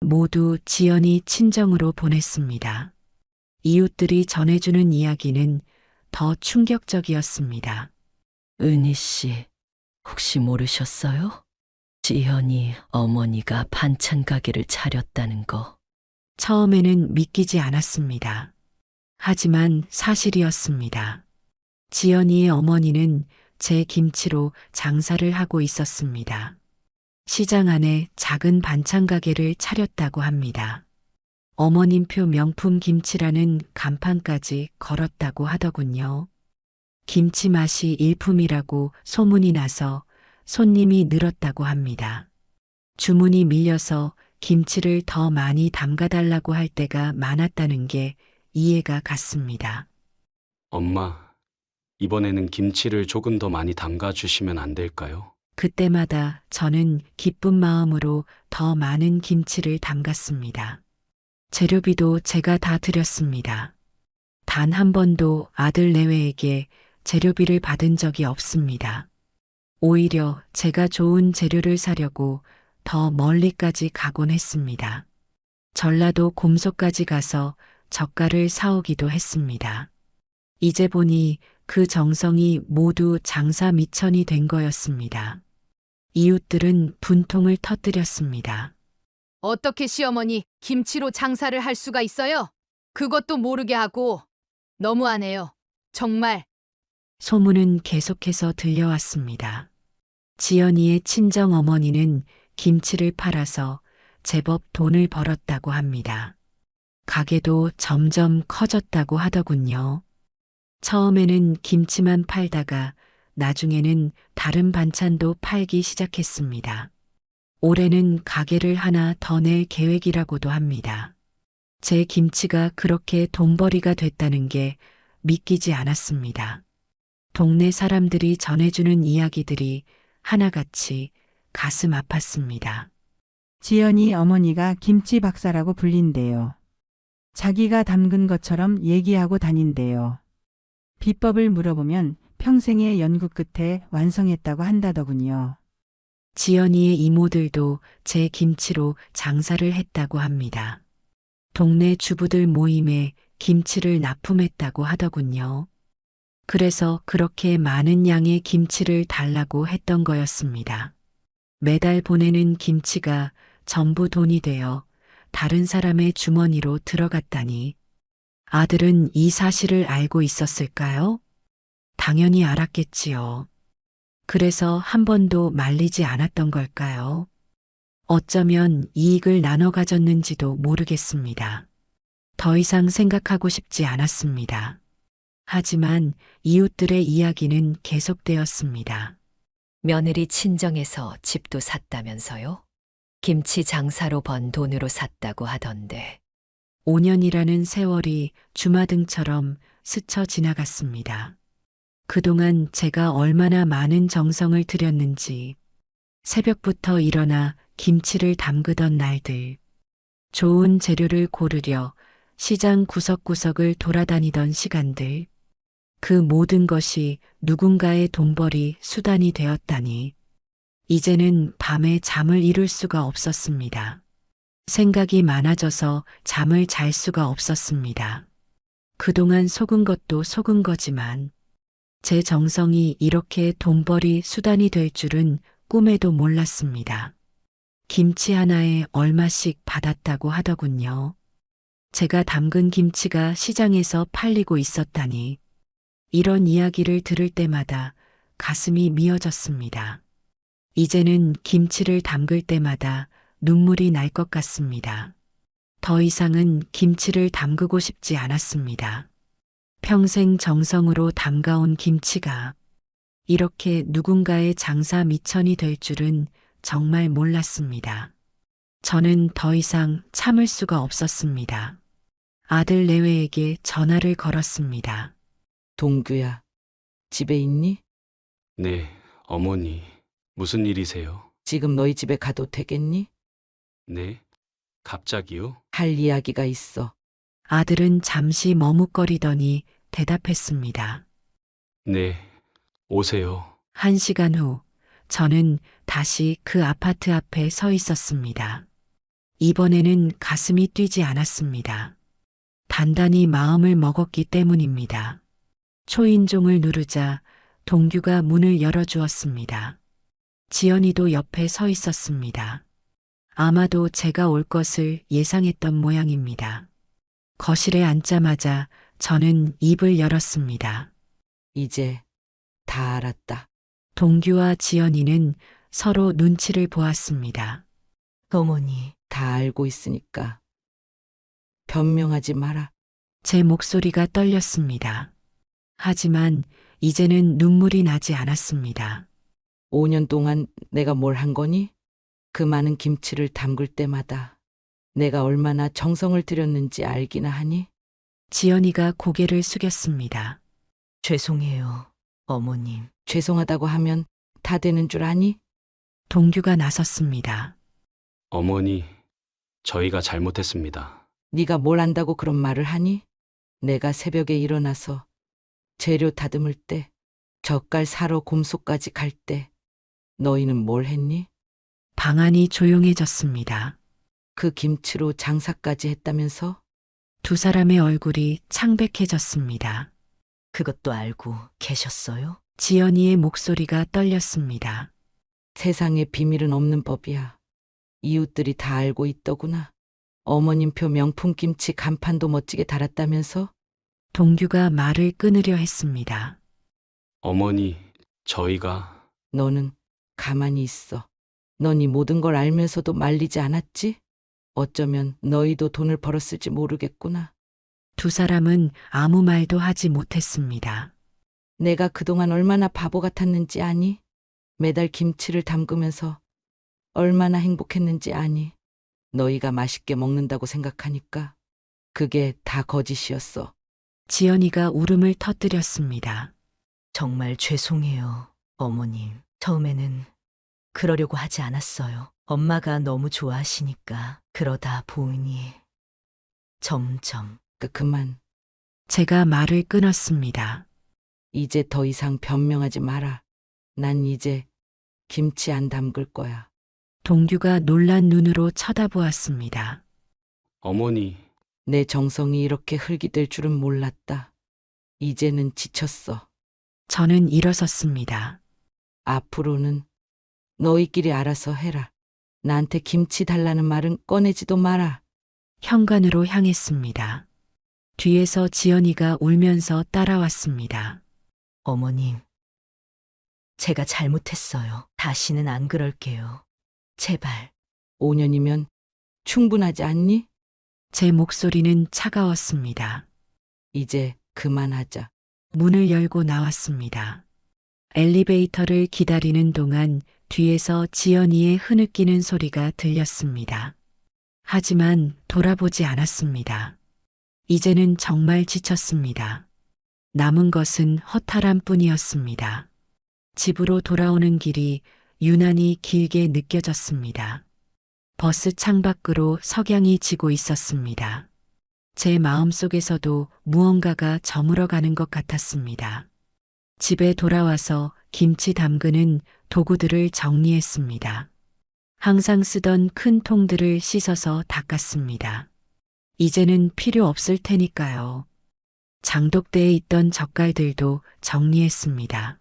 모두 지연이 친정으로 보냈습니다. 이웃들이 전해주는 이야기는 더 충격적이었습니다. 은희 씨, 혹시 모르셨어요? 지연이 어머니가 반찬 가게를 차렸다는 거. 처음에는 믿기지 않았습니다. 하지만 사실이었습니다. 지연이의 어머니는 제 김치로 장사를 하고 있었습니다. 시장 안에 작은 반찬 가게를 차렸다고 합니다. 어머님표 명품 김치라는 간판까지 걸었다고 하더군요. 김치 맛이 일품이라고 소문이 나서 손님이 늘었다고 합니다. 주문이 밀려서 김치를 더 많이 담가달라고 할 때가 많았다는 게 이해가 갔습니다. 엄마, 이번에는 김치를 조금 더 많이 담가 주시면 안 될까요? 그때마다 저는 기쁜 마음으로 더 많은 김치를 담갔습니다. 재료비도 제가 다 드렸습니다. 단 한 번도 아들 내외에게 재료비를 받은 적이 없습니다. 오히려 제가 좋은 재료를 사려고 더 멀리까지 가곤 했습니다. 전라도 곰소까지 가서 젓갈을 사오기도 했습니다. 이제 보니 그 정성이 모두 장사 미천이 된 거였습니다. 이웃들은 분통을 터뜨렸습니다. 어떻게 시어머니 김치로 장사를 할 수가 있어요? 그것도 모르게 하고 너무하네요. 정말. 소문은 계속해서 들려왔습니다. 지연이의 친정 어머니는 김치를 팔아서 제법 돈을 벌었다고 합니다. 가게도 점점 커졌다고 하더군요. 처음에는 김치만 팔다가 나중에는 다른 반찬도 팔기 시작했습니다. 올해는 가게를 하나 더 낼 계획이라고도 합니다. 제 김치가 그렇게 돈벌이가 됐다는 게 믿기지 않았습니다. 동네 사람들이 전해주는 이야기들이 하나같이 가슴 아팠습니다. 지연이 어머니가 김치 박사라고 불린대요. 자기가 담근 것처럼 얘기하고 다닌대요. 비법을 물어보면 평생의 연구 끝에 완성했다고 한다더군요. 지연이의 이모들도 제 김치로 장사를 했다고 합니다. 동네 주부들 모임에 김치를 납품했다고 하더군요. 그래서 그렇게 많은 양의 김치를 달라고 했던 거였습니다. 매달 보내는 김치가 전부 돈이 되어 다른 사람의 주머니로 들어갔다니. 아들은 이 사실을 알고 있었을까요? 당연히 알았겠지요. 그래서 한 번도 말리지 않았던 걸까요? 어쩌면 이익을 나눠 가졌는지도 모르겠습니다. 더 이상 생각하고 싶지 않았습니다. 하지만 이웃들의 이야기는 계속되었습니다. 며느리 친정에서 집도 샀다면서요? 김치 장사로 번 돈으로 샀다고 하던데. 5년이라는 세월이 주마등처럼 스쳐 지나갔습니다. 그동안 제가 얼마나 많은 정성을 들였는지, 새벽부터 일어나 김치를 담그던 날들, 좋은 재료를 고르려 시장 구석구석을 돌아다니던 시간들, 그 모든 것이 누군가의 돈벌이 수단이 되었다니, 이제는 밤에 잠을 이룰 수가 없었습니다. 생각이 많아져서 잠을 잘 수가 없었습니다. 그동안 속은 것도 속은 거지만 제 정성이 이렇게 돈벌이 수단이 될 줄은 꿈에도 몰랐습니다. 김치 하나에 얼마씩 받았다고 하더군요. 제가 담근 김치가 시장에서 팔리고 있었다니. 이런 이야기를 들을 때마다 가슴이 미어졌습니다. 이제는 김치를 담글 때마다 눈물이 날 것 같습니다. 더 이상은 김치를 담그고 싶지 않았습니다. 평생 정성으로 담가온 김치가 이렇게 누군가의 장사 미천이 될 줄은 정말 몰랐습니다. 저는 더 이상 참을 수가 없었습니다. 아들 내외에게 전화를 걸었습니다. 동규야, 집에 있니? 네, 어머니. 무슨 일이세요? 지금 너희 집에 가도 되겠니? 네? 갑자기요? 할 이야기가 있어. 아들은 잠시 머뭇거리더니 대답했습니다. 네, 오세요. 1시간 후 저는 다시 그 아파트 앞에 서 있었습니다. 이번에는 가슴이 뛰지 않았습니다. 단단히 마음을 먹었기 때문입니다. 초인종을 누르자 동규가 문을 열어주었습니다. 지연이도 옆에 서 있었습니다. 아마도 제가 올 것을 예상했던 모양입니다. 거실에 앉자마자 저는 입을 열었습니다. 이제 다 알았다. 동규와 지연이는 서로 눈치를 보았습니다. 어머니, 다 알고 있으니까 변명하지 마라. 제 목소리가 떨렸습니다. 하지만 이제는 눈물이 나지 않았습니다. 5년 동안 내가 뭘 한 거니? 그 많은 김치를 담글 때마다 내가 얼마나 정성을 들였는지 알기나 하니? 지연이가 고개를 숙였습니다. 죄송해요, 어머님. 죄송하다고 하면 다 되는 줄 아니? 동규가 나섰습니다. 어머니, 저희가 잘못했습니다. 네가 뭘 안다고 그런 말을 하니? 내가 새벽에 일어나서 재료 다듬을 때, 젓갈 사러 곰소까지 갈 때 너희는 뭘 했니? 방안이 조용해졌습니다. 그 김치로 장사까지 했다면서? 두 사람의 얼굴이 창백해졌습니다. 그것도 알고 계셨어요? 지연이의 목소리가 떨렸습니다. 세상에 비밀은 없는 법이야. 이웃들이 다 알고 있더구나. 어머님표 명품 김치 간판도 멋지게 달았다면서? 동규가 말을 끊으려 했습니다. 어머니, 저희가 너는 가만히 있어. 넌 이 모든 걸 알면서도 말리지 않았지? 어쩌면 너희도 돈을 벌었을지 모르겠구나. 두 사람은 아무 말도 하지 못했습니다. 내가 그동안 얼마나 바보 같았는지 아니? 매달 김치를 담그면서 얼마나 행복했는지 아니? 너희가 맛있게 먹는다고 생각하니까 그게 다 거짓이었어. 지연이가 울음을 터뜨렸습니다. 정말 죄송해요, 어머님. 처음에는 그러려고 하지 않았어요. 엄마가 너무 좋아하시니까. 그러다 보니 점점. 그만. 제가 말을 끊었습니다. 이제 더 이상 변명하지 마라. 난 이제 김치 안 담글 거야. 동규가 놀란 눈으로 쳐다보았습니다. 어머니, 내 정성이 이렇게 흙이 될 줄은 몰랐다. 이제는 지쳤어. 저는 일어섰습니다. 앞으로는 너희끼리 알아서 해라. 나한테 김치 달라는 말은 꺼내지도 마라. 현관으로 향했습니다. 뒤에서 지연이가 울면서 따라왔습니다. 어머님, 제가 잘못했어요. 다시는 안 그럴게요. 제발. 5년이면 충분하지 않니? 제 목소리는 차가웠습니다. 이제 그만하자. 문을 열고 나왔습니다. 엘리베이터를 기다리는 동안 뒤에서 지연이의 흐느끼는 소리가 들렸습니다. 하지만 돌아보지 않았습니다. 이제는 정말 지쳤습니다. 남은 것은 허탈함 뿐이었습니다. 집으로 돌아오는 길이 유난히 길게 느껴졌습니다. 버스 창밖으로 석양이 지고 있었습니다. 제 마음속에서도 무언가가 저물어가는 것 같았습니다. 집에 돌아와서 김치 담그는 도구들을 정리했습니다. 항상 쓰던 큰 통들을 씻어서 닦았습니다. 이제는 필요 없을 테니까요. 장독대에 있던 젓갈들도 정리했습니다.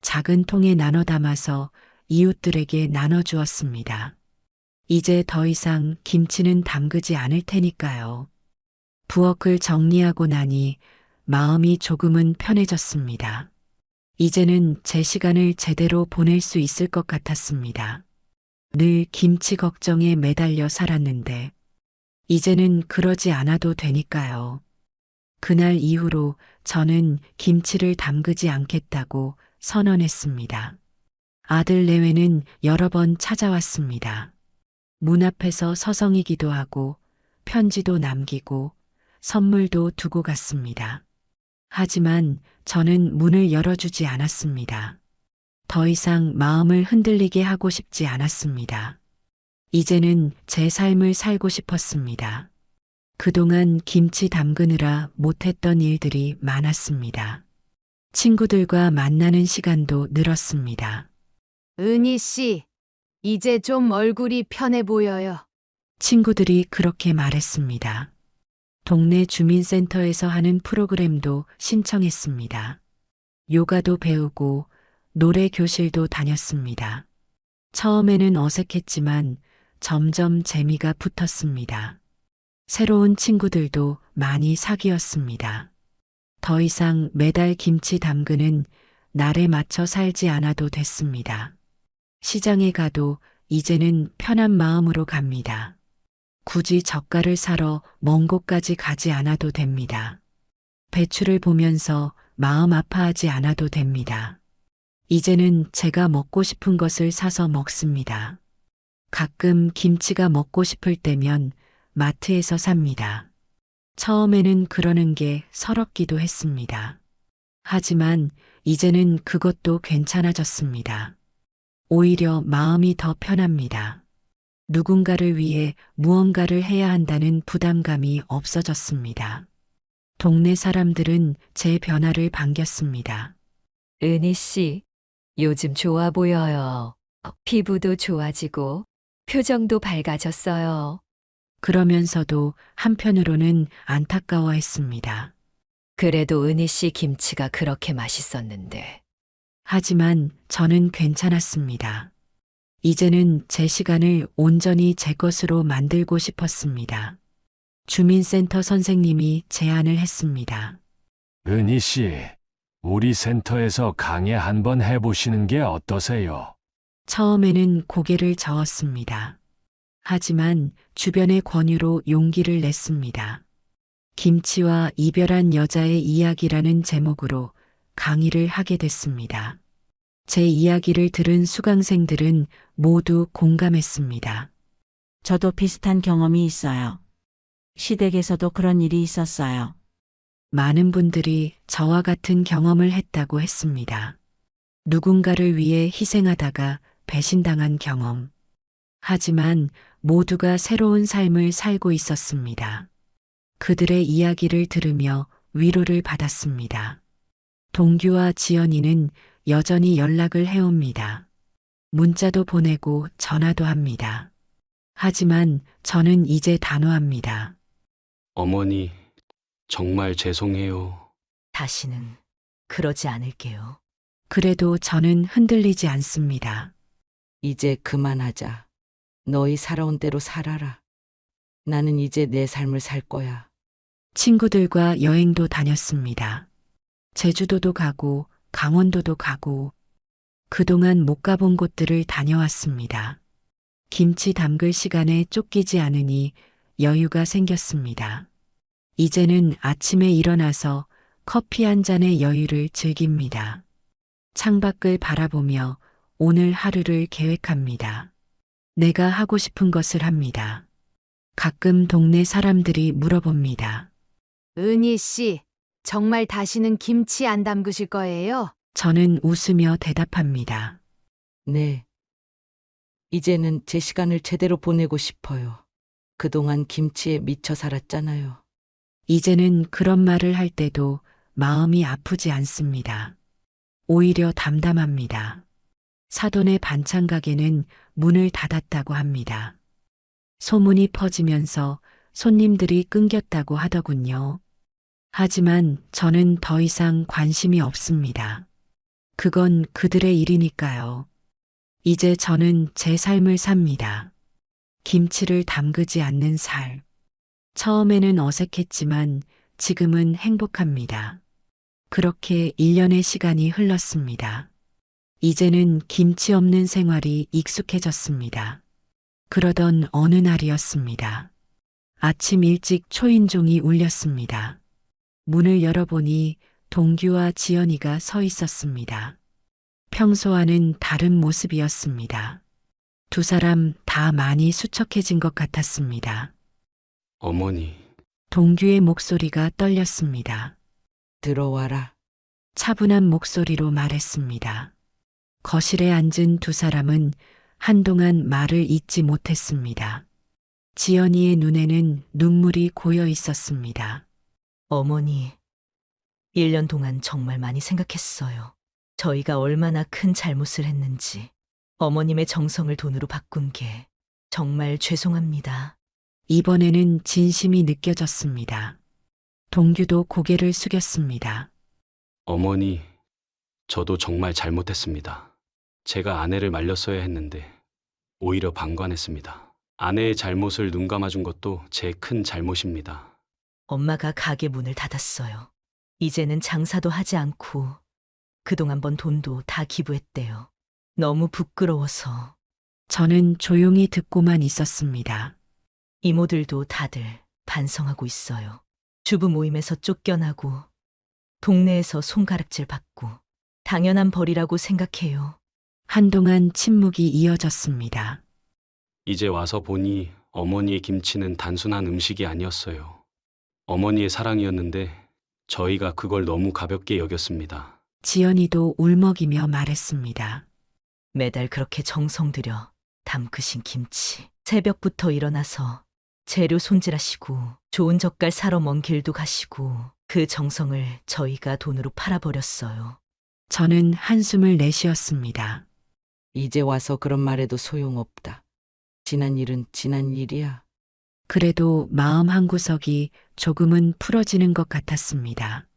작은 통에 나눠 담아서 이웃들에게 나눠주었습니다. 이제 더 이상 김치는 담그지 않을 테니까요. 부엌을 정리하고 나니 마음이 조금은 편해졌습니다. 이제는 제 시간을 제대로 보낼 수 있을 것 같았습니다. 늘 김치 걱정에 매달려 살았는데 이제는 그러지 않아도 되니까요. 그날 이후로 저는 김치를 담그지 않겠다고 선언했습니다. 아들 내외는 여러 번 찾아왔습니다. 문 앞에서 서성이기도 하고 편지도 남기고 선물도 두고 갔습니다. 하지만 저는 문을 열어주지 않았습니다. 더 이상 마음을 흔들리게 하고 싶지 않았습니다. 이제는 제 삶을 살고 싶었습니다. 그동안 김치 담그느라 못했던 일들이 많았습니다. 친구들과 만나는 시간도 늘었습니다. 은희 씨, 이제 좀 얼굴이 편해 보여요. 친구들이 그렇게 말했습니다. 동네 주민센터에서 하는 프로그램도 신청했습니다. 요가도 배우고 노래 교실도 다녔습니다. 처음에는 어색했지만 점점 재미가 붙었습니다. 새로운 친구들도 많이 사귀었습니다. 더 이상 매달 김치 담그는 날에 맞춰 살지 않아도 됐습니다. 시장에 가도 이제는 편한 마음으로 갑니다. 굳이 젓갈을 사러 먼 곳까지 가지 않아도 됩니다. 배추를 보면서 마음 아파하지 않아도 됩니다. 이제는 제가 먹고 싶은 것을 사서 먹습니다. 가끔 김치가 먹고 싶을 때면 마트에서 삽니다. 처음에는 그러는 게 서럽기도 했습니다. 하지만 이제는 그것도 괜찮아졌습니다. 오히려 마음이 더 편합니다. 누군가를 위해 무언가를 해야 한다는 부담감이 없어졌습니다. 동네 사람들은 제 변화를 반겼습니다. 은희 씨, 요즘 좋아 보여요. 피부도 좋아지고 표정도 밝아졌어요. 그러면서도 한편으로는 안타까워했습니다. 그래도 은희 씨 김치가 그렇게 맛있었는데. 하지만 저는 괜찮았습니다. 이제는 제 시간을 온전히 제 것으로 만들고 싶었습니다. 주민센터 선생님이 제안을 했습니다. 은희 씨, 우리 센터에서 강의 한번 해보시는 게 어떠세요? 처음에는 고개를 저었습니다. 하지만 주변의 권유로 용기를 냈습니다. 김치와 이별한 여자의 이야기라는 제목으로 강의를 하게 됐습니다. 제 이야기를 들은 수강생들은 모두 공감했습니다. 저도 비슷한 경험이 있어요. 시댁에서도 그런 일이 있었어요. 많은 분들이 저와 같은 경험을 했다고 했습니다. 누군가를 위해 희생하다가 배신당한 경험. 하지만 모두가 새로운 삶을 살고 있었습니다. 그들의 이야기를 들으며 위로를 받았습니다. 동규와 지연이는 여전히 연락을 해옵니다. 문자도 보내고 전화도 합니다. 하지만 저는 이제 단호합니다. 어머니, 정말 죄송해요. 다시는 그러지 않을게요. 그래도 저는 흔들리지 않습니다. 이제 그만하자. 너희 살아온 대로 살아라. 나는 이제 내 삶을 살 거야. 친구들과 여행도 다녔습니다. 제주도도 가고 강원도도 가고 그동안 못 가본 곳들을 다녀왔습니다. 김치 담글 시간에 쫓기지 않으니 여유가 생겼습니다. 이제는 아침에 일어나서 커피 한 잔의 여유를 즐깁니다. 창밖을 바라보며 오늘 하루를 계획합니다. 내가 하고 싶은 것을 합니다. 가끔 동네 사람들이 물어봅니다. 은희 씨, 정말 다시는 김치 안 담그실 거예요? 저는 웃으며 대답합니다. 네. 이제는 제 시간을 제대로 보내고 싶어요. 그동안 김치에 미쳐 살았잖아요. 이제는 그런 말을 할 때도 마음이 아프지 않습니다. 오히려 담담합니다. 사돈의 반찬 가게는 문을 닫았다고 합니다. 소문이 퍼지면서 손님들이 끊겼다고 하더군요. 하지만 저는 더 이상 관심이 없습니다. 그건 그들의 일이니까요. 이제 저는 제 삶을 삽니다. 김치를 담그지 않는 삶. 처음에는 어색했지만 지금은 행복합니다. 그렇게 1년의 시간이 흘렀습니다. 이제는 김치 없는 생활이 익숙해졌습니다. 그러던 어느 날이었습니다. 아침 일찍 초인종이 울렸습니다. 문을 열어보니 동규와 지연이가 서 있었습니다. 평소와는 다른 모습이었습니다. 두 사람 다 많이 수척해진 것 같았습니다. 어머니, 동규의 목소리가 떨렸습니다. 들어와라. 차분한 목소리로 말했습니다. 거실에 앉은 두 사람은 한동안 말을 잇지 못했습니다. 지연이의 눈에는 눈물이 고여 있었습니다. 어머니, 1년 동안 정말 많이 생각했어요. 저희가 얼마나 큰 잘못을 했는지. 어머님의 정성을 돈으로 바꾼 게 정말 죄송합니다. 이번에는 진심이 느껴졌습니다. 동규도 고개를 숙였습니다. 어머니, 저도 정말 잘못했습니다. 제가 아내를 말렸어야 했는데 오히려 방관했습니다. 아내의 잘못을 눈감아준 것도 제 큰 잘못입니다. 엄마가 가게 문을 닫았어요. 이제는 장사도 하지 않고 그동안 번 돈도 다 기부했대요. 너무 부끄러워서. 저는 조용히 듣고만 있었습니다. 이모들도 다들 반성하고 있어요. 주부 모임에서 쫓겨나고 동네에서 손가락질 받고 당연한 벌이라고 생각해요. 한동안 침묵이 이어졌습니다. 이제 와서 보니 어머니의 김치는 단순한 음식이 아니었어요. 어머니의 사랑이었는데 저희가 그걸 너무 가볍게 여겼습니다. 지연이도 울먹이며 말했습니다. 매달 그렇게 정성 들여 담그신 김치. 새벽부터 일어나서 재료 손질하시고 좋은 젓갈 사러 먼 길도 가시고 그 정성을 저희가 돈으로 팔아버렸어요. 저는 한숨을 내쉬었습니다. 이제 와서 그런 말해도 소용없다. 지난 일은 지난 일이야. 그래도 마음 한구석이 조금은 풀어지는 것 같았습니다.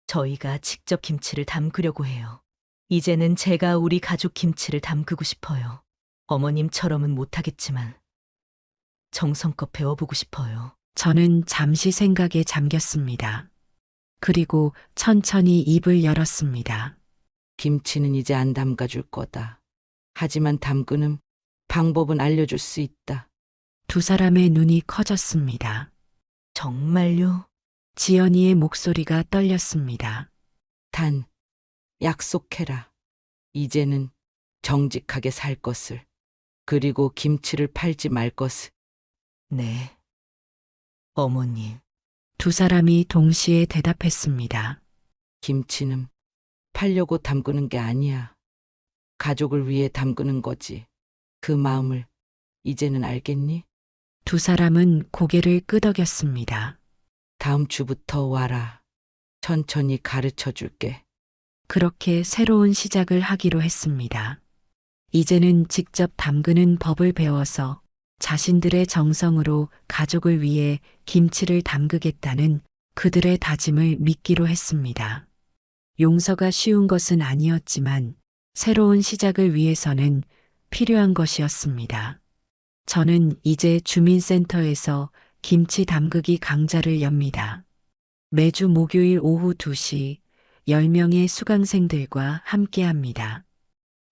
저희가 직접 김치를 담그려고 해요. 이제는 제가 우리 가족 김치를 담그고 싶어요. 어머님처럼은 못하겠지만 정성껏 배워보고 싶어요. 저는 잠시 생각에 잠겼습니다. 그리고 천천히 입을 열었습니다. 김치는 이제 안 담가줄 거다. 하지만 담그는 방법은 알려줄 수 있다. 두 사람의 눈이 커졌습니다. 정말요? 지연이의 목소리가 떨렸습니다. 단, 약속해라. 이제는 정직하게 살 것을. 그리고 김치를 팔지 말 것을. 네. 어머님. 두 사람이 동시에 대답했습니다. 김치는 팔려고 담그는 게 아니야. 가족을 위해 담그는 거지. 그 마음을 이제는 알겠니? 두 사람은 고개를 끄덕였습니다. 다음 주부터 와라. 천천히 가르쳐 줄게. 그렇게 새로운 시작을 하기로 했습니다. 이제는 직접 담그는 법을 배워서 자신들의 정성으로 가족을 위해 김치를 담그겠다는 그들의 다짐을 믿기로 했습니다. 용서가 쉬운 것은 아니었지만 새로운 시작을 위해서는 필요한 것이었습니다. 저는 이제 주민센터에서 김치 담그기 강좌를 엽니다. 매주 목요일 오후 2시 10명의 수강생들과 함께합니다.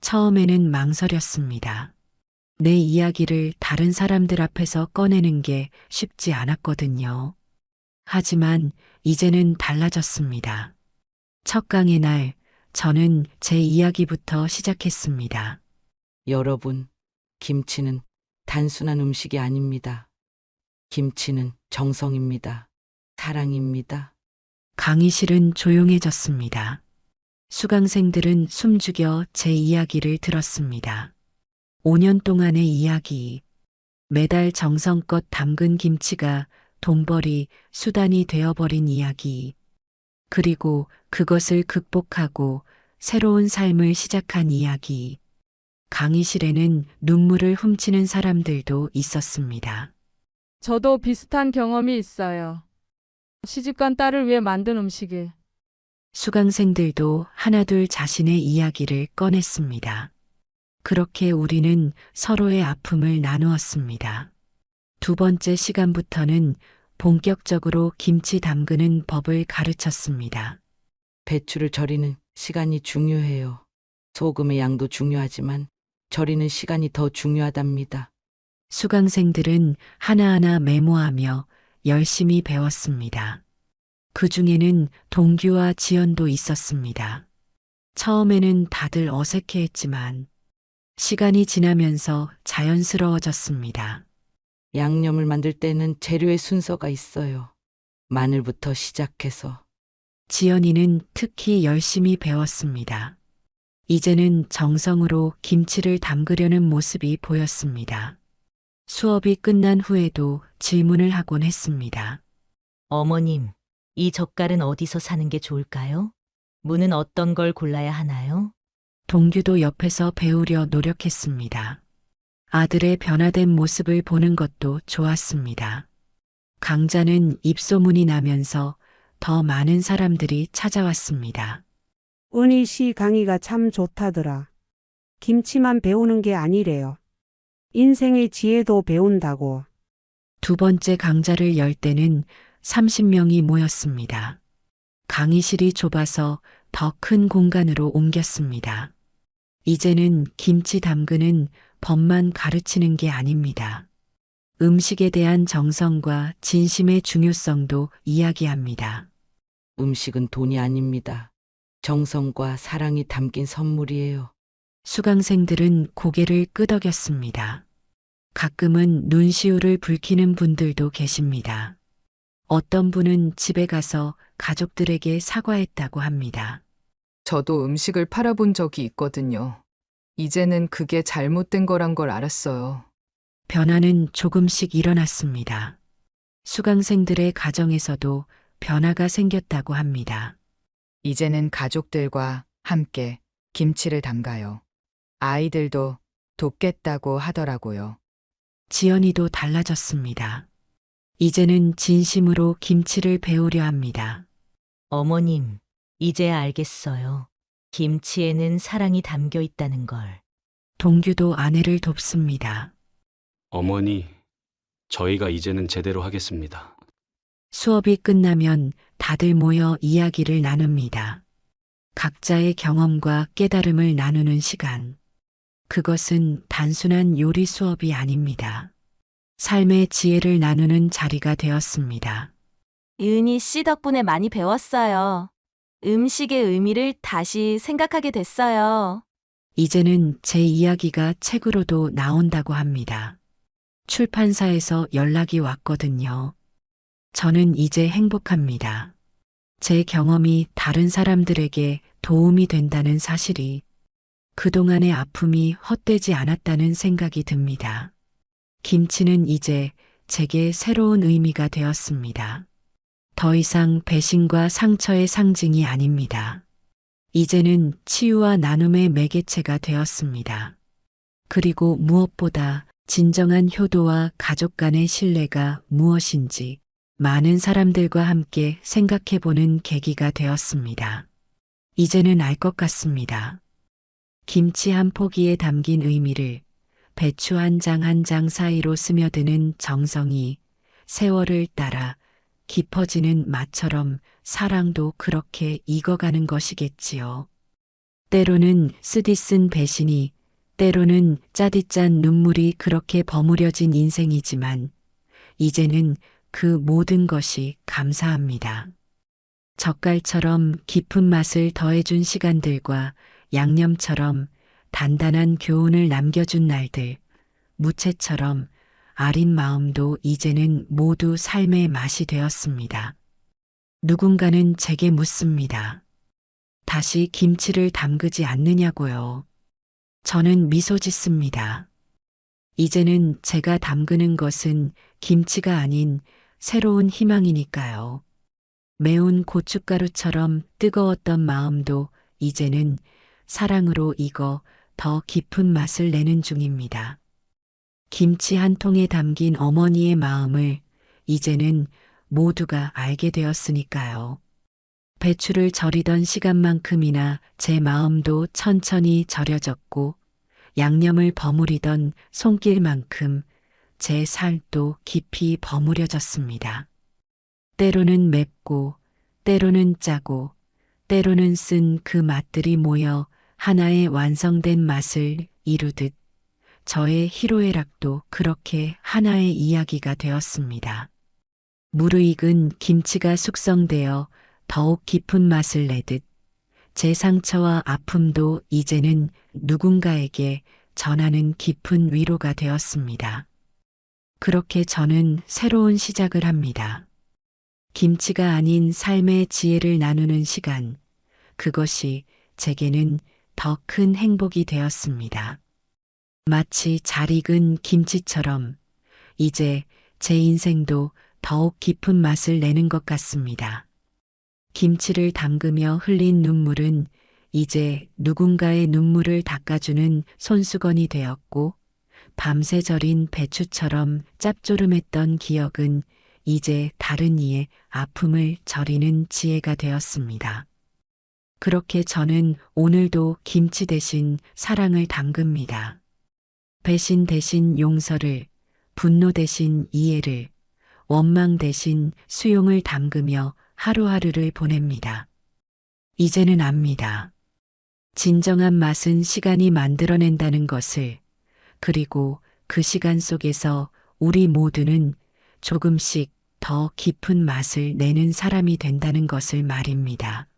처음에는 망설였습니다. 내 이야기를 다른 사람들 앞에서 꺼내는 게 쉽지 않았거든요. 하지만 이제는 달라졌습니다. 첫 강의 날 저는 제 이야기부터 시작했습니다. 여러분, 김치는 단순한 음식이 아닙니다. 김치는 정성입니다. 사랑입니다. 강의실은 조용해졌습니다. 수강생들은 숨죽여 제 이야기를 들었습니다. 5년 동안의 이야기. 매달 정성껏 담근 김치가 돈벌이 수단이 되어버린 이야기. 그리고 그것을 극복하고 새로운 삶을 시작한 이야기. 강의실에는 눈물을 훔치는 사람들도 있었습니다. 저도 비슷한 경험이 있어요. 시집간 딸을 위해 만든 음식이. 수강생들도 하나둘 자신의 이야기를 꺼냈습니다. 그렇게 우리는 서로의 아픔을 나누었습니다. 두 번째 시간부터는 본격적으로 김치 담그는 법을 가르쳤습니다. 배추를 절이는 시간이 중요해요. 소금의 양도 중요하지만 절이는 시간이 더 중요하답니다. 수강생들은 하나하나 메모하며 열심히 배웠습니다. 그 중에는 동규와 지연도 있었습니다. 처음에는 다들 어색해했지만 시간이 지나면서 자연스러워졌습니다. 양념을 만들 때는 재료의 순서가 있어요. 마늘부터 시작해서. 지연이는 특히 열심히 배웠습니다. 이제는 정성으로 김치를 담그려는 모습이 보였습니다. 수업이 끝난 후에도 질문을 하곤 했습니다. 어머님, 이 젓갈은 어디서 사는 게 좋을까요? 무는 어떤 걸 골라야 하나요? 동규도 옆에서 배우려 노력했습니다. 아들의 변화된 모습을 보는 것도 좋았습니다. 강좌는 입소문이 나면서 더 많은 사람들이 찾아왔습니다. 은희 씨 강의가 참 좋다더라. 김치만 배우는 게 아니래요. 인생의 지혜도 배운다고. 두 번째 강좌를 열 때는 30명이 모였습니다. 강의실이 좁아서 더 큰 공간으로 옮겼습니다. 이제는 김치 담그는 법만 가르치는 게 아닙니다. 음식에 대한 정성과 진심의 중요성도 이야기합니다. 음식은 돈이 아닙니다. 정성과 사랑이 담긴 선물이에요. 수강생들은 고개를 끄덕였습니다. 가끔은 눈시울을 붉히는 분들도 계십니다. 어떤 분은 집에 가서 가족들에게 사과했다고 합니다. 저도 음식을 팔아본 적이 있거든요. 이제는 그게 잘못된 거란 걸 알았어요. 변화는 조금씩 일어났습니다. 수강생들의 가정에서도 변화가 생겼다고 합니다. 이제는 가족들과 함께 김치를 담가요. 아이들도 돕겠다고 하더라고요. 지연이도 달라졌습니다. 이제는 진심으로 김치를 배우려 합니다. 어머님, 이제 알겠어요. 김치에는 사랑이 담겨 있다는 걸. 동규도 아내를 돕습니다. 어머니, 저희가 이제는 제대로 하겠습니다. 수업이 끝나면 다들 모여 이야기를 나눕니다. 각자의 경험과 깨달음을 나누는 시간. 그것은 단순한 요리 수업이 아닙니다. 삶의 지혜를 나누는 자리가 되었습니다. 은희 씨 덕분에 많이 배웠어요. 음식의 의미를 다시 생각하게 됐어요. 이제는 제 이야기가 책으로도 나온다고 합니다. 출판사에서 연락이 왔거든요. 저는 이제 행복합니다. 제 경험이 다른 사람들에게 도움이 된다는 사실이, 그동안의 아픔이 헛되지 않았다는 생각이 듭니다. 김치는 이제 제게 새로운 의미가 되었습니다. 더 이상 배신과 상처의 상징이 아닙니다. 이제는 치유와 나눔의 매개체가 되었습니다. 그리고 무엇보다 진정한 효도와 가족 간의 신뢰가 무엇인지 많은 사람들과 함께 생각해보는 계기가 되었습니다. 이제는 알 것 같습니다. 김치 한 포기에 담긴 의미를, 배추 한 장 한 장 사이로 스며드는 정성이 세월을 따라 깊어지는 맛처럼 사랑도 그렇게 익어가는 것이겠지요. 때로는 쓰디쓴 배신이, 때로는 짜디짠 눈물이 그렇게 버무려진 인생이지만 이제는 그 모든 것이 감사합니다. 젓갈처럼 깊은 맛을 더해준 시간들과 양념처럼 단단한 교훈을 남겨준 날들, 무채처럼 아린 마음도 이제는 모두 삶의 맛이 되었습니다. 누군가는 제게 묻습니다. 다시 김치를 담그지 않느냐고요. 저는 미소 짓습니다. 이제는 제가 담그는 것은 김치가 아닌 새로운 희망이니까요. 매운 고춧가루처럼 뜨거웠던 마음도 이제는 사랑으로 익어 더 깊은 맛을 내는 중입니다. 김치 한 통에 담긴 어머니의 마음을 이제는 모두가 알게 되었으니까요. 배추를 절이던 시간만큼이나 제 마음도 천천히 절여졌고, 양념을 버무리던 손길만큼 제 살도 깊이 버무려졌습니다. 때로는 맵고, 때로는 짜고, 때로는 쓴 그 맛들이 모여 하나의 완성된 맛을 이루듯 저의 희로애락도 그렇게 하나의 이야기가 되었습니다. 무르익은 김치가 숙성되어 더욱 깊은 맛을 내듯 제 상처와 아픔도 이제는 누군가에게 전하는 깊은 위로가 되었습니다. 그렇게 저는 새로운 시작을 합니다. 김치가 아닌 삶의 지혜를 나누는 시간, 그것이 제게는 더 큰 행복이 되었습니다. 마치 잘 익은 김치처럼 이제 제 인생도 더욱 깊은 맛을 내는 것 같습니다. 김치를 담그며 흘린 눈물은 이제 누군가의 눈물을 닦아주는 손수건이 되었고, 밤새 절인 배추처럼 짭조름했던 기억은 이제 다른 이의 아픔을 절이는 지혜가 되었습니다. 그렇게 저는 오늘도 김치 대신 사랑을 담급니다. 배신 대신 용서를, 분노 대신 이해를, 원망 대신 수용을 담그며 하루하루를 보냅니다. 이제는 압니다. 진정한 맛은 시간이 만들어낸다는 것을, 그리고 그 시간 속에서 우리 모두는 조금씩 더 깊은 맛을 내는 사람이 된다는 것을 말입니다.